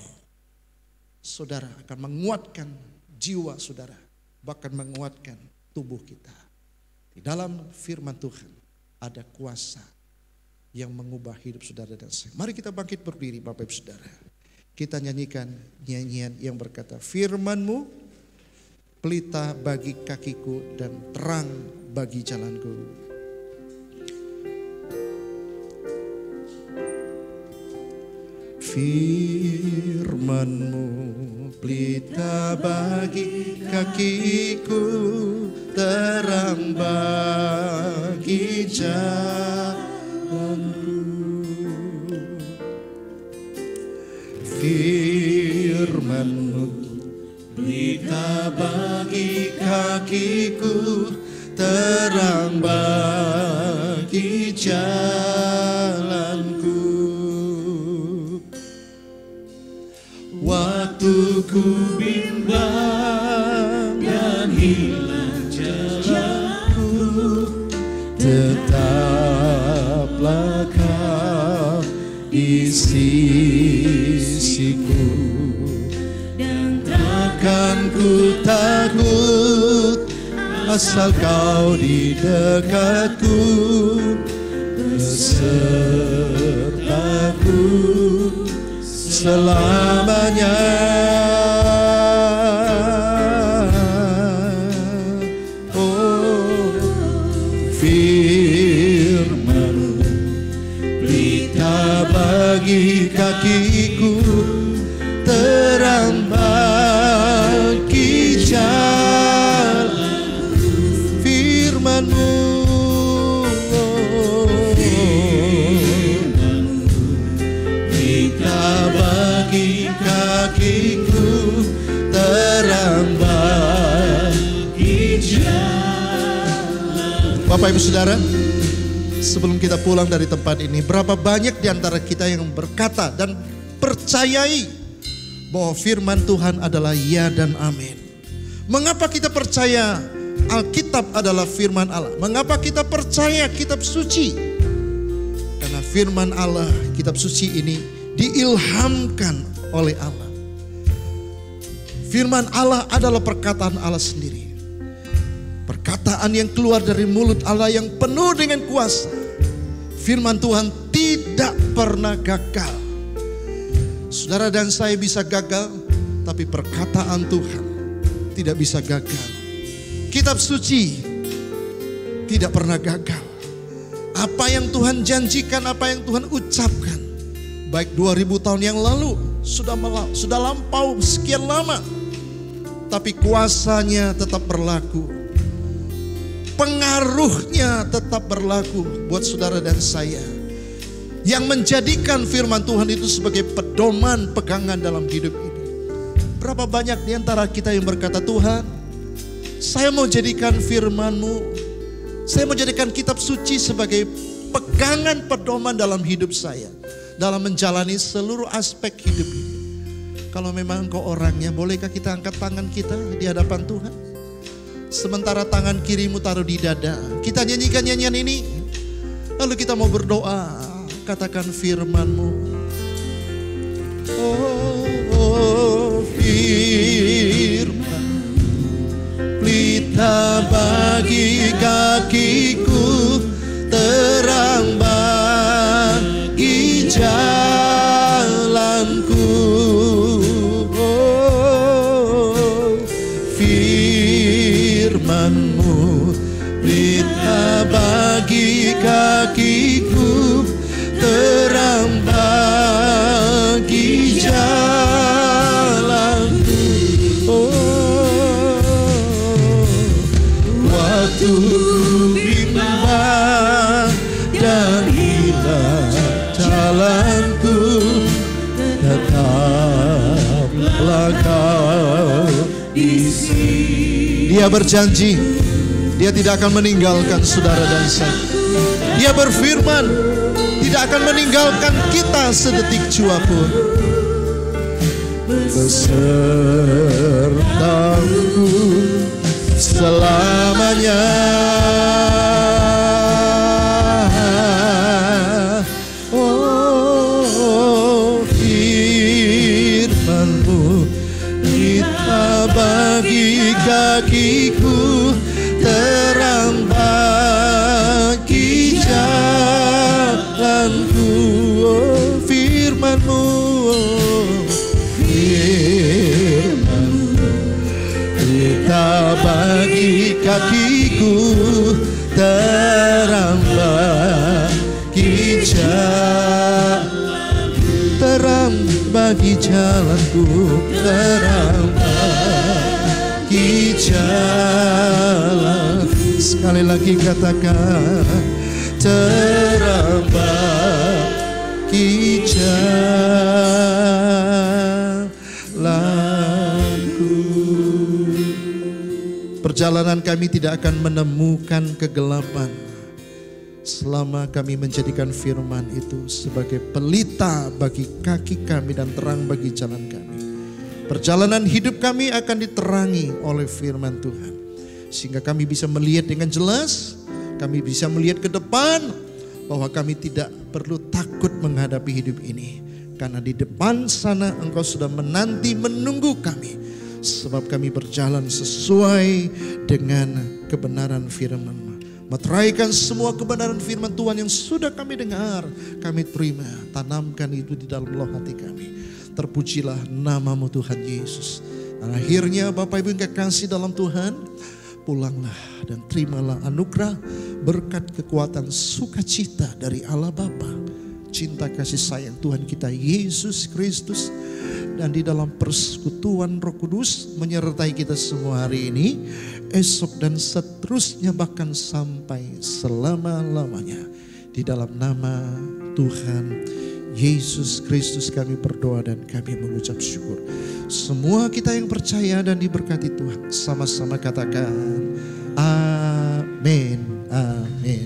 saudara, akan menguatkan jiwa saudara, bahkan menguatkan tubuh kita. Di dalam firman Tuhan ada kuasa yang mengubah hidup saudara dan saya. Mari kita bangkit berdiri Bapak Ibu Saudara. Kita nyanyikan nyanyian yang berkata, firman-Mu pelita bagi kakiku dan terang bagi jalanku. Firman-Mu pelita bagi kakiku, terang bagi jalanku. Firman-Mu pelita bagi kakiku, terang bagi jalanku. Waktu ku bimbang dan hilang jalanku, tetaplah Kau di sisiku, dan takkan ku takut asal Kau di dekatku, besertaku selamanya. Oh, firman-Mu pelita bagi kakiku, terang bagi jalan. Firman-Mu bagi kakiku, terang bagi jalan. Bapak Ibu Saudara, sebelum kita pulang dari tempat ini, berapa banyak di antara kita yang berkata dan percayai bahwa firman Tuhan adalah ya dan amin? Mengapa kita percaya Alkitab adalah firman Allah? Mengapa kita percaya kitab suci? Karena firman Allah, kitab suci ini diilhamkan oleh Allah. Firman Allah adalah perkataan Allah sendiri. Perkataan yang keluar dari mulut Allah yang penuh dengan kuasa. Firman Tuhan tidak pernah gagal. Saudara dan saya bisa gagal, tapi perkataan Tuhan tidak bisa gagal. Kitab suci tidak pernah gagal. Apa yang Tuhan janjikan, apa yang Tuhan ucapkan, baik 2000 tahun yang lalu sudah lampau sekian lama, tapi kuasanya tetap berlaku. Pengaruhnya tetap berlaku buat saudara dan saya. Yang menjadikan firman Tuhan itu sebagai pedoman pegangan dalam hidup ini. Berapa banyak di antara kita yang berkata, Tuhan, saya mau jadikan firman-Mu, saya mau jadikan kitab suci sebagai pegangan pedoman dalam hidup saya, dalam menjalani seluruh aspek hidup ini. Kalau memang Engkau orangnya, bolehkah kita angkat tangan kita di hadapan Tuhan? Sementara tangan kirimu taruh di dada, kita nyanyikan nyanyian ini. Lalu kita mau berdoa, katakan firman-Mu. Oh, firman, pelita bagi kakiku, terang bagi jalanku. Oh, firman-Mu pelita bagi kakiku, terang bagi jalanku. Oh, waktu bimbang dan hilang jalanku, tetaplah Kau di sini. Dia berjanji Dia tidak akan meninggalkan saudara dan saya. Dia berfirman, tidak akan meninggalkan kita sedetik jua pun. Besertaku selamanya. Oh, firman-Mu kita bagi kakiku, terang bagi jalanku. Oh, firman-Mu, firman-Mu kita bagi kakiku, terang bagi terang bagi jalanku, terang bagi jalan. Sekali lagi katakan, terang bagi jalanku. Perjalanan kami tidak akan menemukan kegelapan selama kami menjadikan firman itu sebagai pelita bagi kaki kami dan terang bagi jalan kami. Perjalanan hidup kami akan diterangi oleh firman Tuhan, sehingga kami bisa melihat dengan jelas, kami bisa melihat ke depan, bahwa kami tidak perlu takut menghadapi hidup ini, karena di depan sana Engkau sudah menanti menunggu kami, sebab kami berjalan sesuai dengan kebenaran firman-Mu. Meteraikan semua kebenaran firman Tuhan yang sudah kami dengar, kami terima, tanamkan itu di dalam loh hati kami. Terpujilah nama-Mu Tuhan Yesus. Dan akhirnya Bapak Ibu yang kekasih dalam Tuhan, pulanglah dan terimalah anugerah, berkat, kekuatan, sukacita dari Allah Bapa, cinta kasih sayang Tuhan kita Yesus Kristus, dan di dalam persekutuan Roh Kudus menyertai kita semua hari ini, esok dan seterusnya, bahkan sampai selama-lamanya. Di dalam nama Tuhan Yesus Kristus kami berdoa dan kami mengucap syukur. Semua kita yang percaya dan diberkati Tuhan, sama-sama katakan amin, amin.